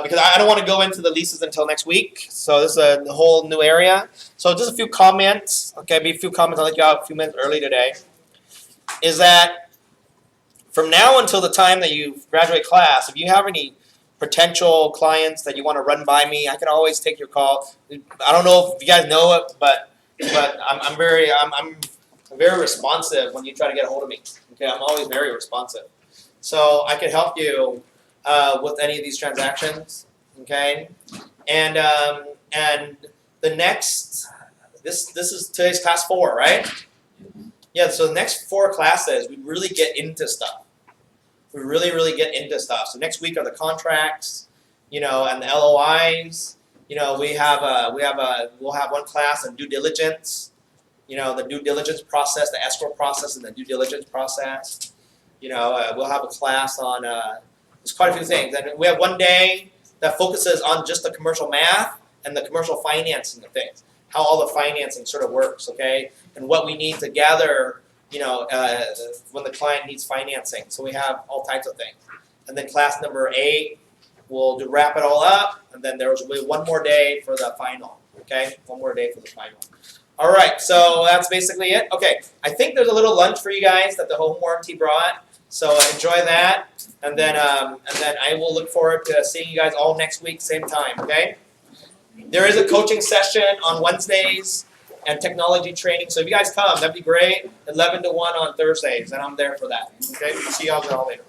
Because I don't want to go into the leases until next week. So this is a whole new area. So just a few comments. Okay, maybe a few comments. I'll let you out a few minutes early today. Is that from now until the time that you graduate class, if you have any potential clients that you want to run by me, I can always take your call. I don't know if you guys know it, but I'm very responsive when you try to get a hold of me. Okay, I'm always very responsive. So I can help you with any of these transactions, okay, and the next this is today's class 4, right? Yeah. So the next 4 classes we really get into stuff. We really get into stuff. So next week are the contracts, you know, and the LOIs. You know, we'll have one class on due diligence. You know, the due diligence process, the escrow process, and the due diligence process. You know, we'll have a class on. There's quite a few things. And we have one day that focuses on just the commercial math and the commercial financing of things, how all the financing sort of works, okay, and what we need to gather, you know, when the client needs financing. So we have all types of things. And then class number 8, we'll wrap it all up, and then there will be one more day for the final, okay, one more day for the final. All right, so that's basically it. Okay, I think there's a little lunch for you guys that the home warranty brought. So enjoy that, and then I will look forward to seeing you guys all next week, same time. Okay. There is a coaching session on Wednesdays and technology training. So if you guys come, that'd be great. 11 to 1 on Thursdays, and I'm there for that. Okay. See y'all later.